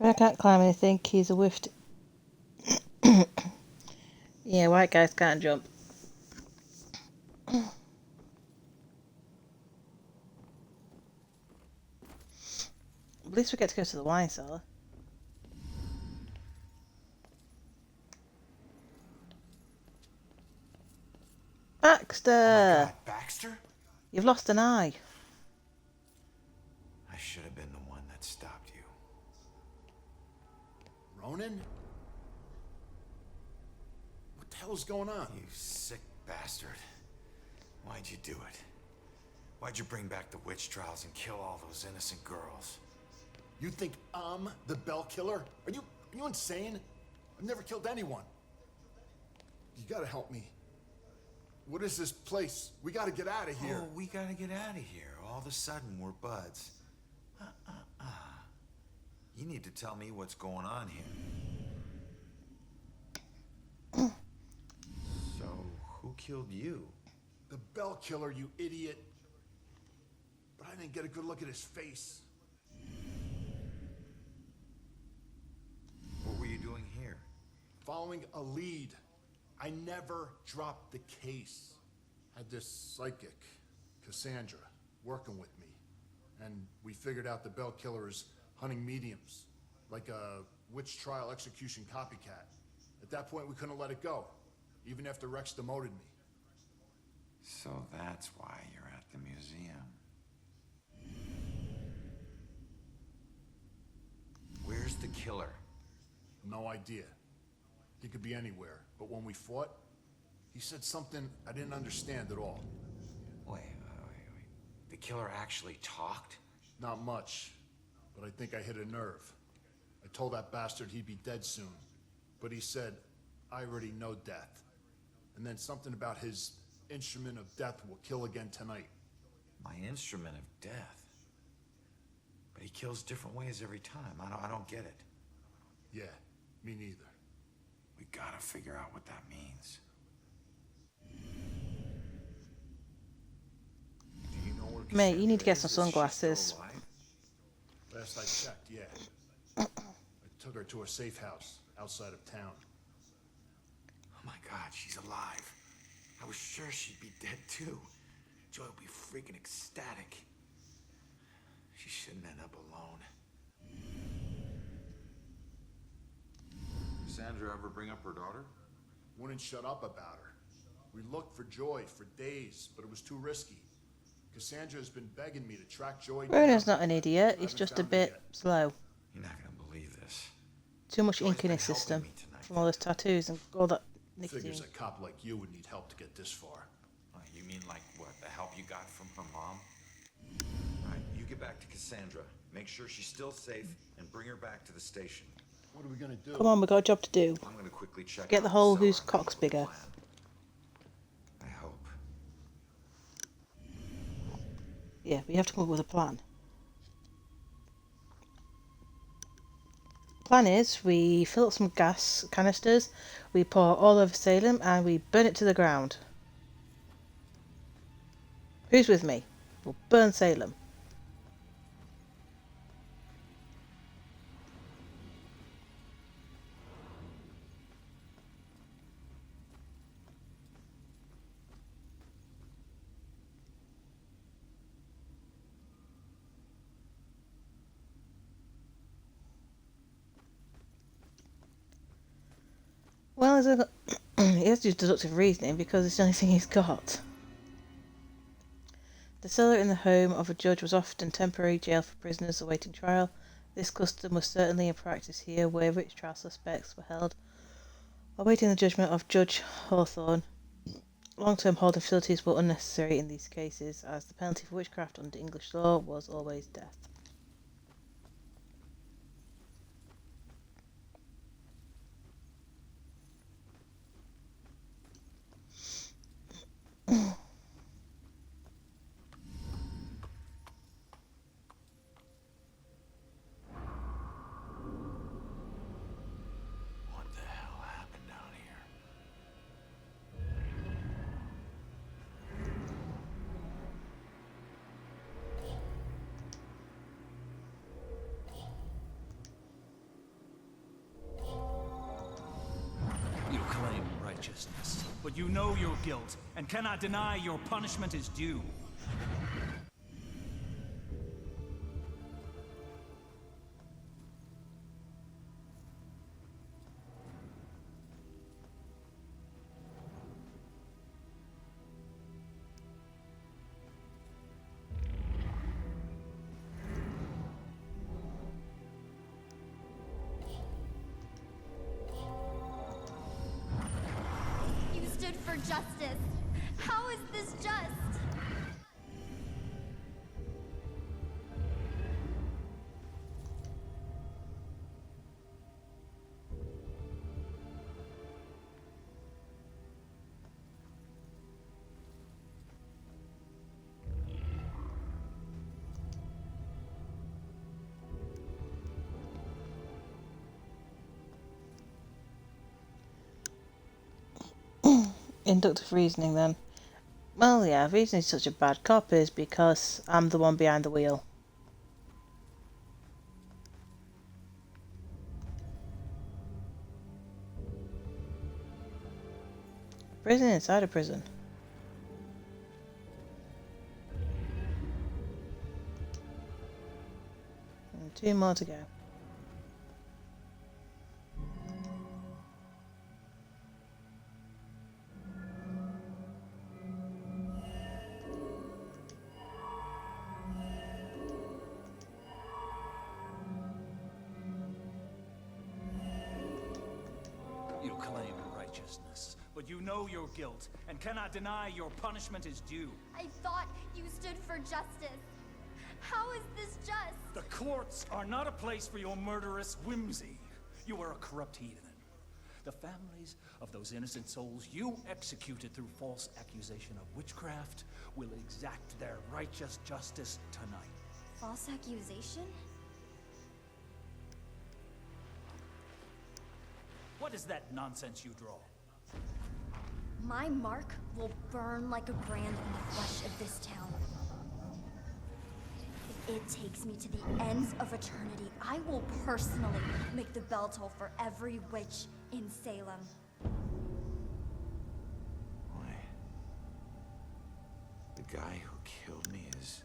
I can't climb anything, he's a whiffed. Yeah, white guys can't jump. At least we get to go to the wine cellar. Baxter! Oh my God, Baxter? You've lost an eye. I should have been the one that stopped you. Ronan? What the hell's going on? You sick bastard. Why'd you do it? Why'd you bring back the witch trials and kill all those innocent girls? You think I'm the Bell Killer? Are you insane? I've never killed anyone. You gotta help me. What is this place? We gotta get out of here. Oh, we gotta get out of here. All of a sudden, we're buds. You need to tell me what's going on here. So, who killed you? The Bell Killer, you idiot. But I didn't get a good look at his face. What were you doing here? Following a lead. I never dropped the case. Had this psychic, Cassandra, working with me. And we figured out the Bell Killer is hunting mediums. Like a witch trial execution copycat. At that point, we couldn't let it go. Even after Rex demoted me. So that's why you're at the museum. Where's the killer? No idea. He could be anywhere. But when we fought, he said something I didn't understand at all. Wait. The killer actually talked? Not much. But I think I hit a nerve. I told that bastard he'd be dead soon. But he said, I already know death. And then something about his instrument of death will kill again tonight. My instrument of death? But he kills different ways every time. I don't get it. Yeah, me neither. We gotta figure out what that means. Do you know where Mate, you need to get some Cassandra is? Is she sunglasses. still alive? Last I checked, yeah. I took her to a safe house outside of town. Oh my God, she's alive. I was sure she'd be dead too. Joy would be freaking ecstatic. She shouldn't end up alone. Cassandra ever bring up her daughter? Wouldn't shut up about her. We looked for Joy for days, but it was too risky. Cassandra has been begging me to track Joy down. Bruno's not an idiot, he's Haven't just a found her bit yet. slow. You're not gonna believe this. Too much Joy's ink in been his helping system me tonight. from all those tattoos and all that nicotine. Figures a cop like you would need help to get this far. You mean like what? The help you got from her mom? Right, you get back to Cassandra. Make sure she's still safe and bring her back to the station. What are we gonna do? Come on, we've got a job to do. I'm gonna quickly check Get out the hole cellar whose and come cock's up with a bigger. plan. I hope. Yeah, we have to come up with a plan. Plan is, we fill up some gas canisters, we pour all over Salem, and we burn it to the ground. Who's with me? We'll burn Salem. Well, he has to use deductive reasoning because it's the only thing he's got. The cellar in the home of a judge was often temporary jail for prisoners awaiting trial. This custom was certainly in practice here, where rich trial suspects were held awaiting the judgment of Judge Hawthorne. Long-term holding facilities were unnecessary in these cases, as the penalty for witchcraft under English law was always death. What the hell happened down here? You claim righteousness, but you know your guilt and cannot deny your punishment is due. You stood for justice. How is this just? Inductive reasoning then. Well, yeah, the reason he's such a bad cop is because I'm the one behind the wheel. Prison inside a prison. And 2 more to go. You claim righteousness, but you know your guilt and cannot deny your punishment is due. I thought you stood for justice. How is this just? The courts are not a place for your murderous whimsy. You are a corrupt heathen. The families of those innocent souls you executed through false accusation of witchcraft will exact their righteous justice tonight. False accusation? What is that nonsense you draw? My mark will burn like a brand in the flesh of this town. If it takes me to the ends of eternity, I will personally make the bell toll for every witch in Salem. The guy who killed me is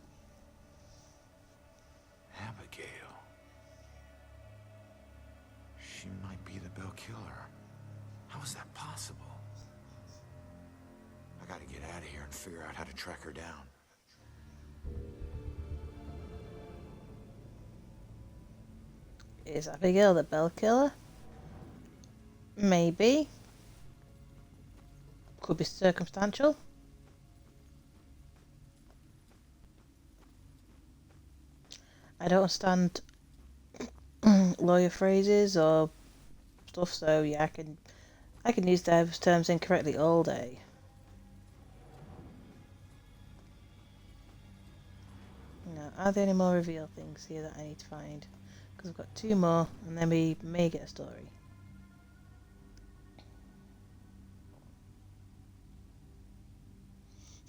Abigail. She might be the Bell Killer. How is that possible? I gotta get out of here and figure out how to track her down. Is Abigail the Bell Killer? Maybe. Could be circumstantial. I don't understand lawyer phrases or stuff, so yeah, I can use those terms incorrectly all day. Now, are there any more reveal things here that I need to find? Because I've got 2 more, and then we may get a story.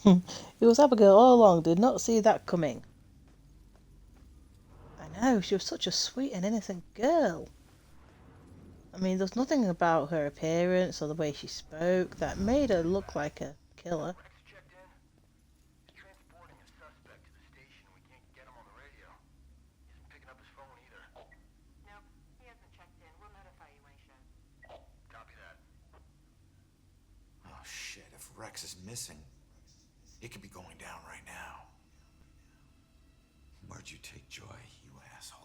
It was Abigail all along, did not see that coming. I know, she was such a sweet and innocent girl. I mean, there's nothing about her appearance or the way she spoke that made her look like a killer. Oh shit, if Rex is missing, it could be going down right now. Where'd you take Joy, you asshole?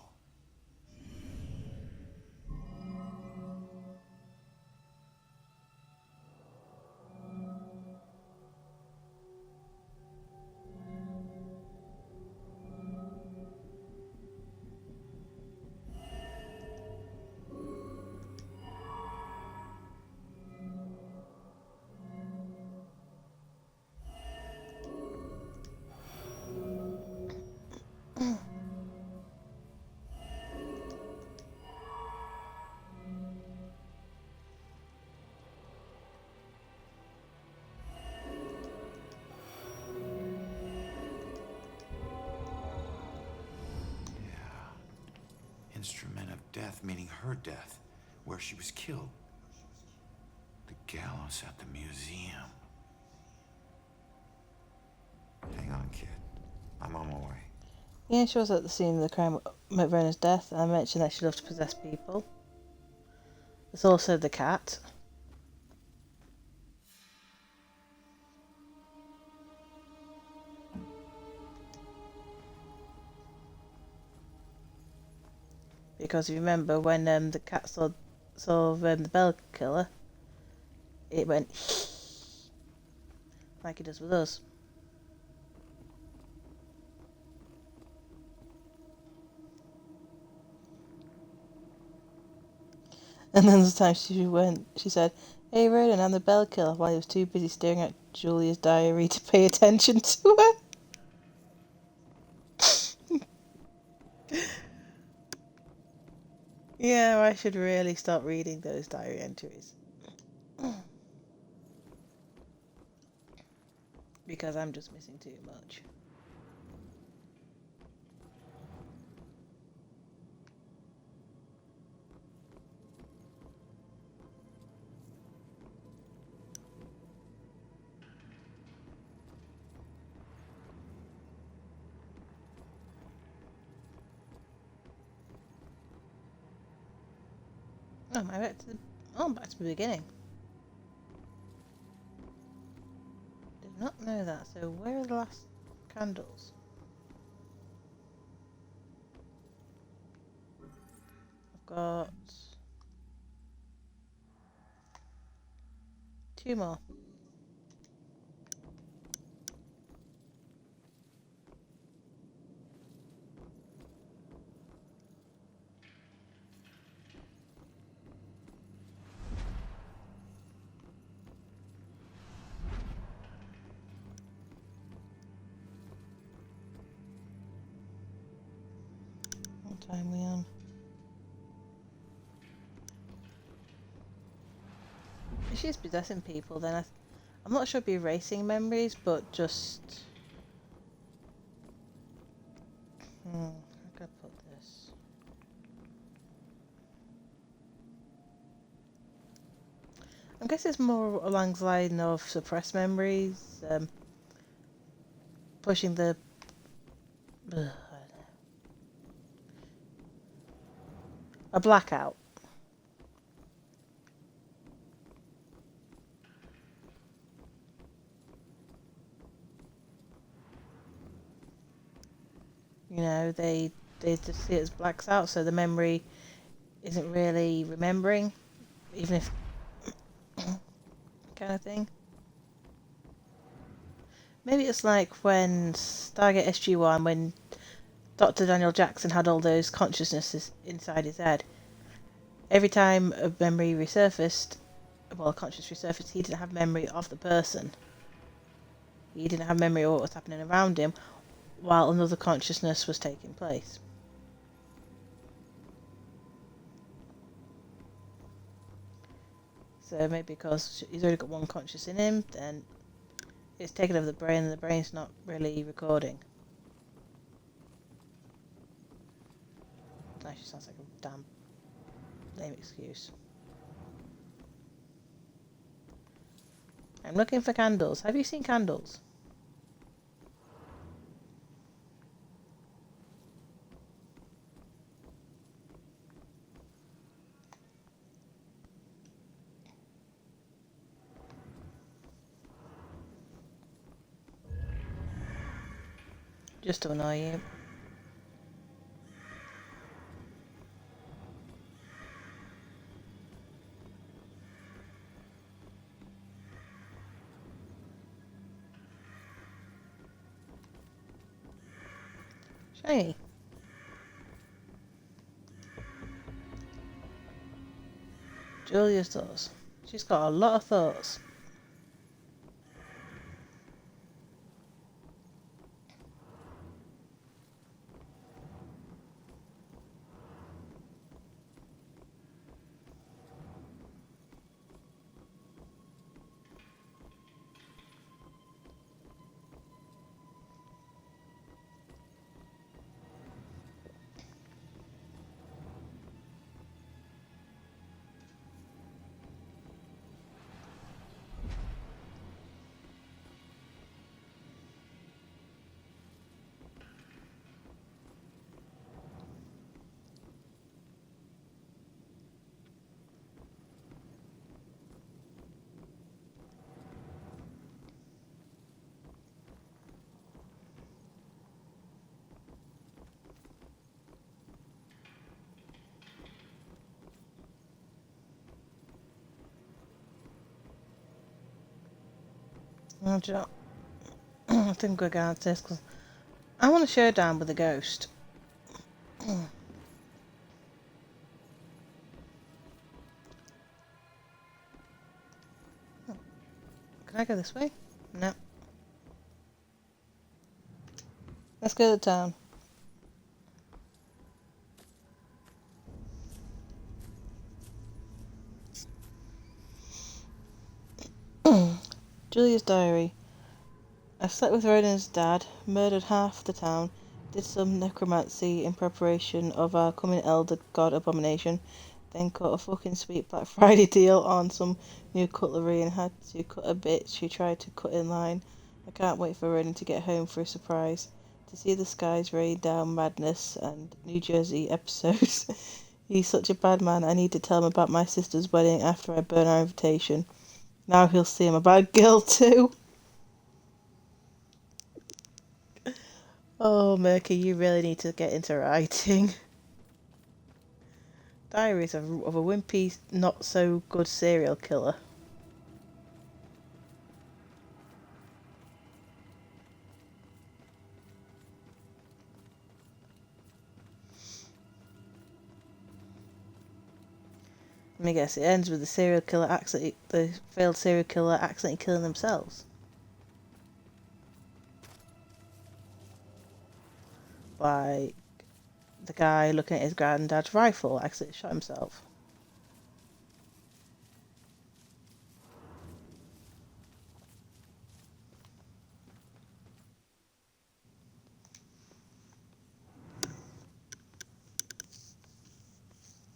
Instrument of death, meaning her death, where she was killed. The gallows at the museum. Hang on, kid. I'm on my way. Yeah, she was at the scene of the crime at Verna's death, and I mentioned that she loved to possess people. There's also the cat. Because if you remember, when the cat saw the Bell Killer, it went like it does with us. And then the time she said, "Hey Ronan, I'm the Bell Killer," while he was too busy staring at Julia's diary to pay attention to her. Yeah, I should really start reading those diary entries. because I'm just missing too much. Oh, am I back to the... Oh, I'm back to the beginning. Did not know that. So where are the last candles? I've got 2 more. What time are we on? If she's possessing people, then I'm not sure it'd be erasing memories, but just... how can I put this? I guess it's more along the line of suppressed memories, pushing the... I don't know. A blackout. You know, they just see it as blacks out, so the memory isn't really remembering, even if kind of thing. Maybe it's like when Stargate SG-1, when Dr. Daniel Jackson had all those consciousnesses inside his head. Every time a memory resurfaced, well, a conscious resurfaced, he didn't have memory of the person. He didn't have memory of what was happening around him, while another consciousness was taking place. So maybe because he's already got one conscious in him, then it's taken over the brain and the brain's not really recording. That actually sounds like a damn lame excuse. I'm looking for candles. Have you seen candles? Just to annoy you. Shiny. Julia's thoughts. She's got a lot of thoughts. I think we're going to this because I want to showdown with a ghost. Can I go this way? No. Let's go to the town. Julia's diary. I slept with Ronan's dad, murdered half the town, did some necromancy in preparation of our coming elder god abomination, then cut a fucking sweet Black Friday deal on some new cutlery and had to cut a bit she tried to cut in line. I can't wait for Ronan to get home for a surprise. To see the skies rain down madness and New Jersey episodes. He's such a bad man. I need to tell him about my sister's wedding after I burn our invitation. Now he'll see I'm a bad girl too. Oh, Murky, you really need to get into writing. Diaries of a wimpy, not so good serial killer. Let me guess, it ends with the failed serial killer accidentally killing themselves. Like the guy looking at his granddad's rifle accidentally shot himself.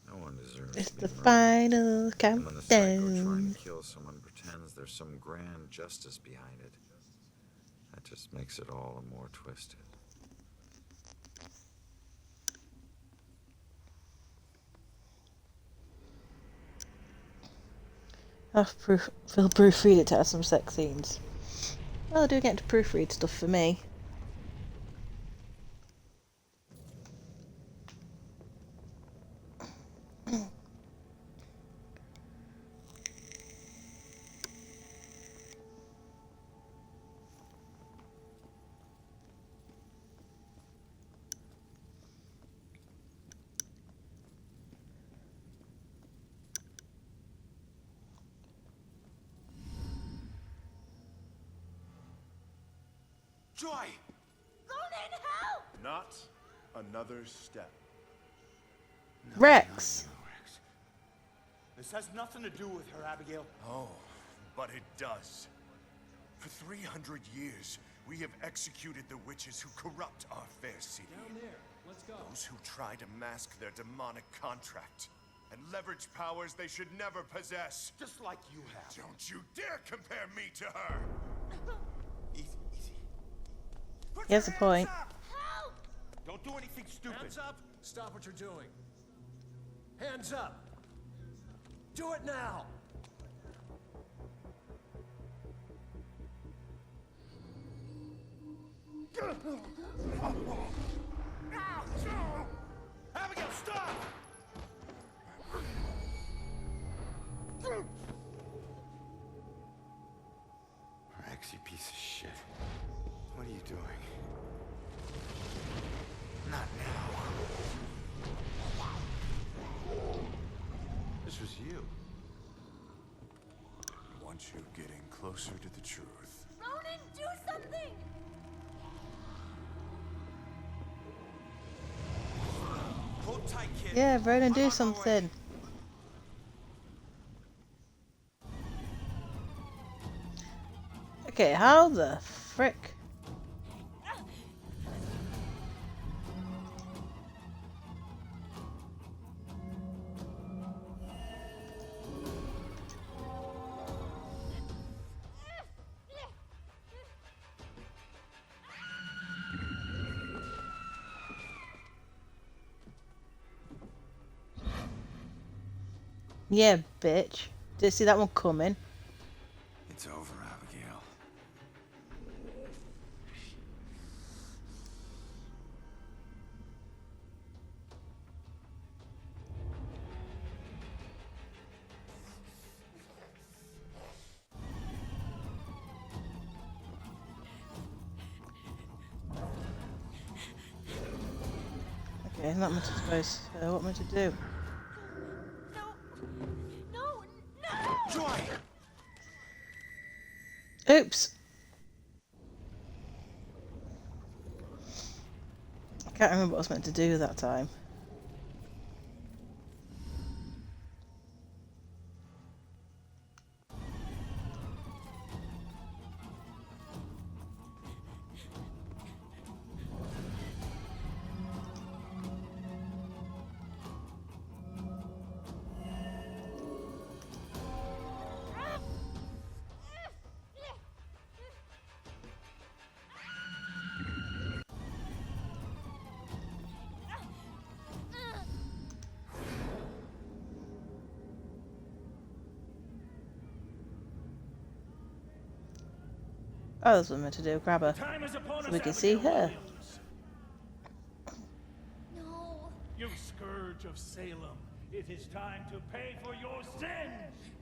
No one deserves It's to be the murdered. final And when the psycho trying countdown. to kill someone pretends there's some grand justice behind it, that just makes it all the more twisted. Phil proofread it to add some sex scenes. Well, I do get to proofread stuff for me. Joy! Ronan, help! Not another step. Rex! This has nothing to do with her, Abigail. Oh, but it does. For 300 years, we have executed the witches who corrupt our fair city. Down there. Let's go. Those who try to mask their demonic contract and leverage powers they should never possess. Just like you have. Don't you dare compare me to her! Easy, easy. He has a point. Help! Don't do anything stupid. Hands up. Stop what you're doing. Hands up. Do it now. Abigail, stop! Rex, you piece of shit. What are you doing? Not now. This was you. I want you getting closer to the truth. Ronan, do something! Hold tight, kid. Yeah, Ronan, I'm do on my something. Okay, how the frick? Yeah, bitch. Didn't see that one coming. It's over, Abigail. Okay, not much to suppose. What am I to do? No, no! Joy! Oops! I can't remember what I was meant to do that time. Oh, that's what I'm meant to do. Grab her. Time is upon So us, we can see Abigail her. Williams. No. You scourge of Salem, it is time to pay for your sins!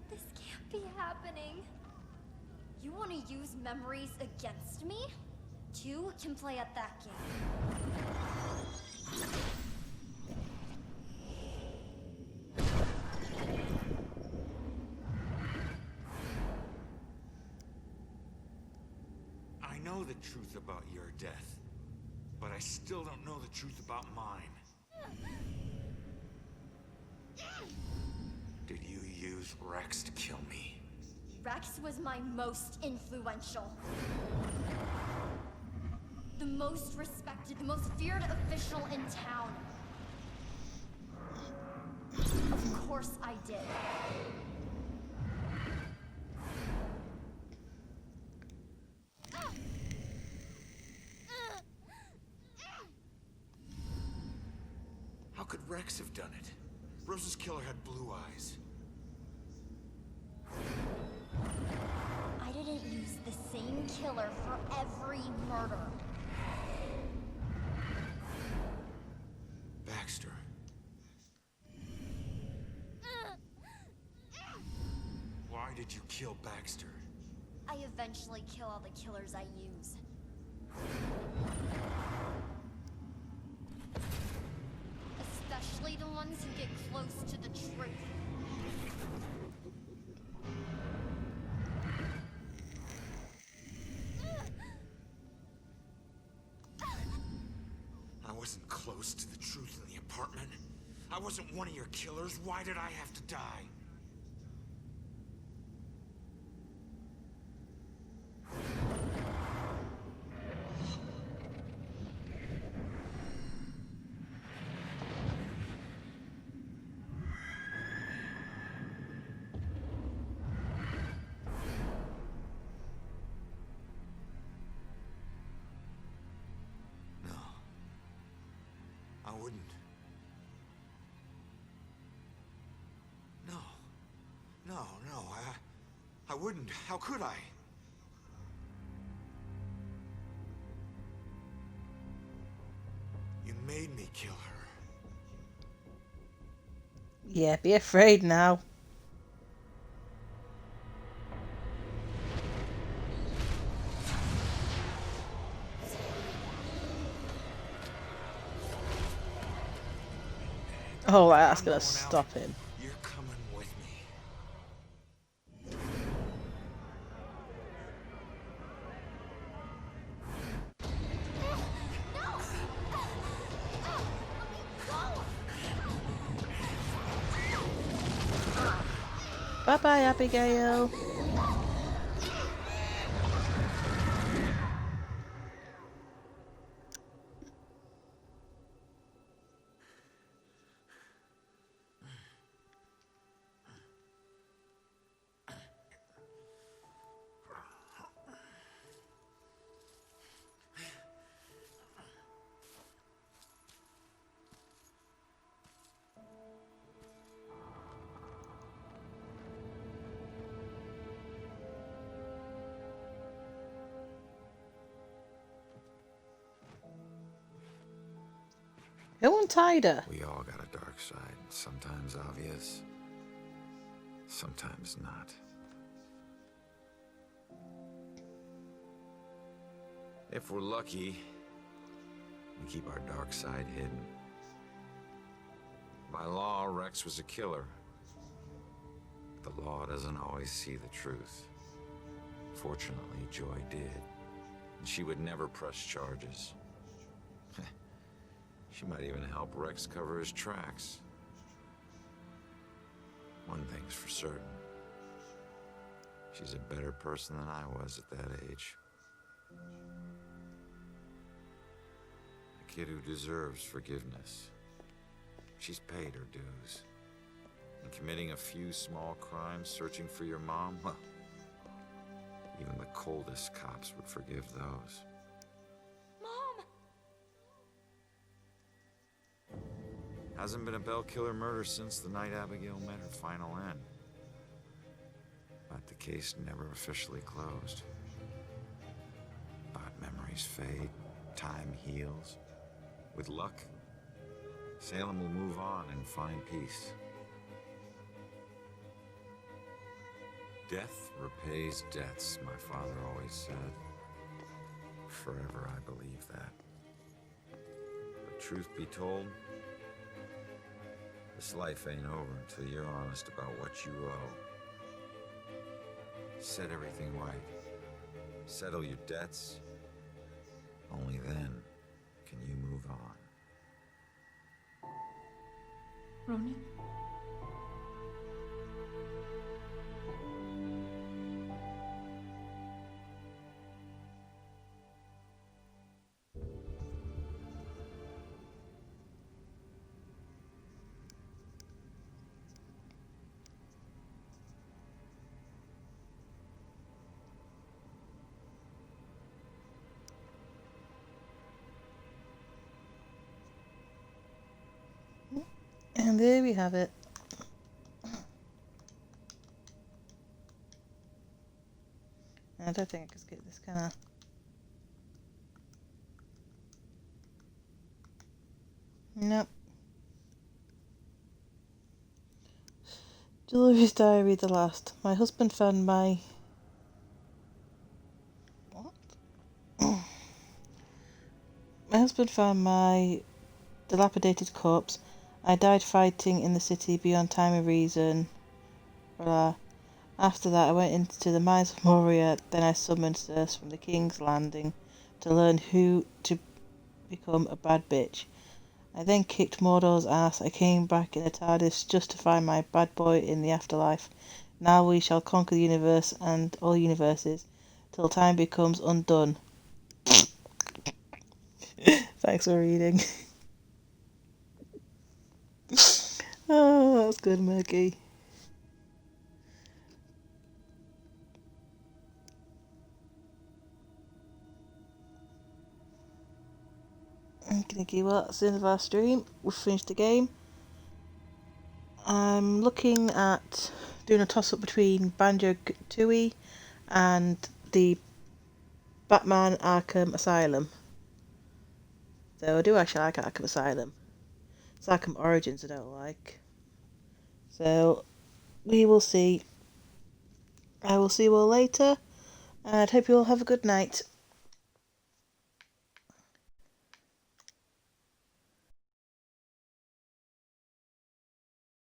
This can't be happening. You want to use memories against me? Two can play at that game. I know the truth about your death, but I still don't know the truth about mine. Did you use Rex to kill me? Rex was my most influential. The most respected, the most feared official in town. Of course I did. How could Rex have done it? Rose's killer had blue eyes. I didn't use the same killer for every murder. Baxter. Why did you kill Baxter? I eventually kill all the killers I use. Especially the ones who get close to the truth. I wasn't close to the truth in the apartment. I wasn't one of your killers. Why did I have to die? I wouldn't. No, I wouldn't. How could I? You made me kill her. Yeah, be afraid now. Oh, right, that's gonna stop him. You're coming with me. Bye-bye, Abigail. Who untied her? We all got a dark side. Sometimes obvious, sometimes not. If we're lucky, we keep our dark side hidden. By law, Rex was a killer. The law doesn't always see the truth. Fortunately, Joy did. And she would never press charges. She might even help Rex cover his tracks. One thing's for certain. She's a better person than I was at that age. A kid who deserves forgiveness. She's paid her dues. And committing a few small crimes, searching for your mom, well, even the coldest cops would forgive those. Hasn't been a Bell Killer murder since the night Abigail met her final end. But the case never officially closed. But memories fade, time heals. With luck, Salem will move on and find peace. Death repays debts, my father always said. Forever I believe that. But truth be told, this life ain't over until you're honest about what you owe. Set everything right. Settle your debts. Only then can you move on. Ronan? And there we have it. I don't think I can skip this, can I? Nope. Dolores' diary, the last. My husband found my... What? My husband found my dilapidated corpse. I died fighting in the city beyond time and reason. Blah. After that, I went into the mines of Moria. Then I summoned Circe from the King's Landing to learn who to become a bad bitch. I then kicked Mordor's ass. I came back in a TARDIS just to find my bad boy in the afterlife. Now we shall conquer the universe and all universes till time becomes undone. Thanks for reading. Oh, that was good, Murky. Okay, well, that's the end of our stream. We've finished the game. I'm looking at doing a toss-up between Banjo-Tooie and the Batman Arkham Asylum. So I do actually like Arkham Asylum. It's Arkham Origins I don't like. So we will see. I will see you all later, and I hope you all have a good night.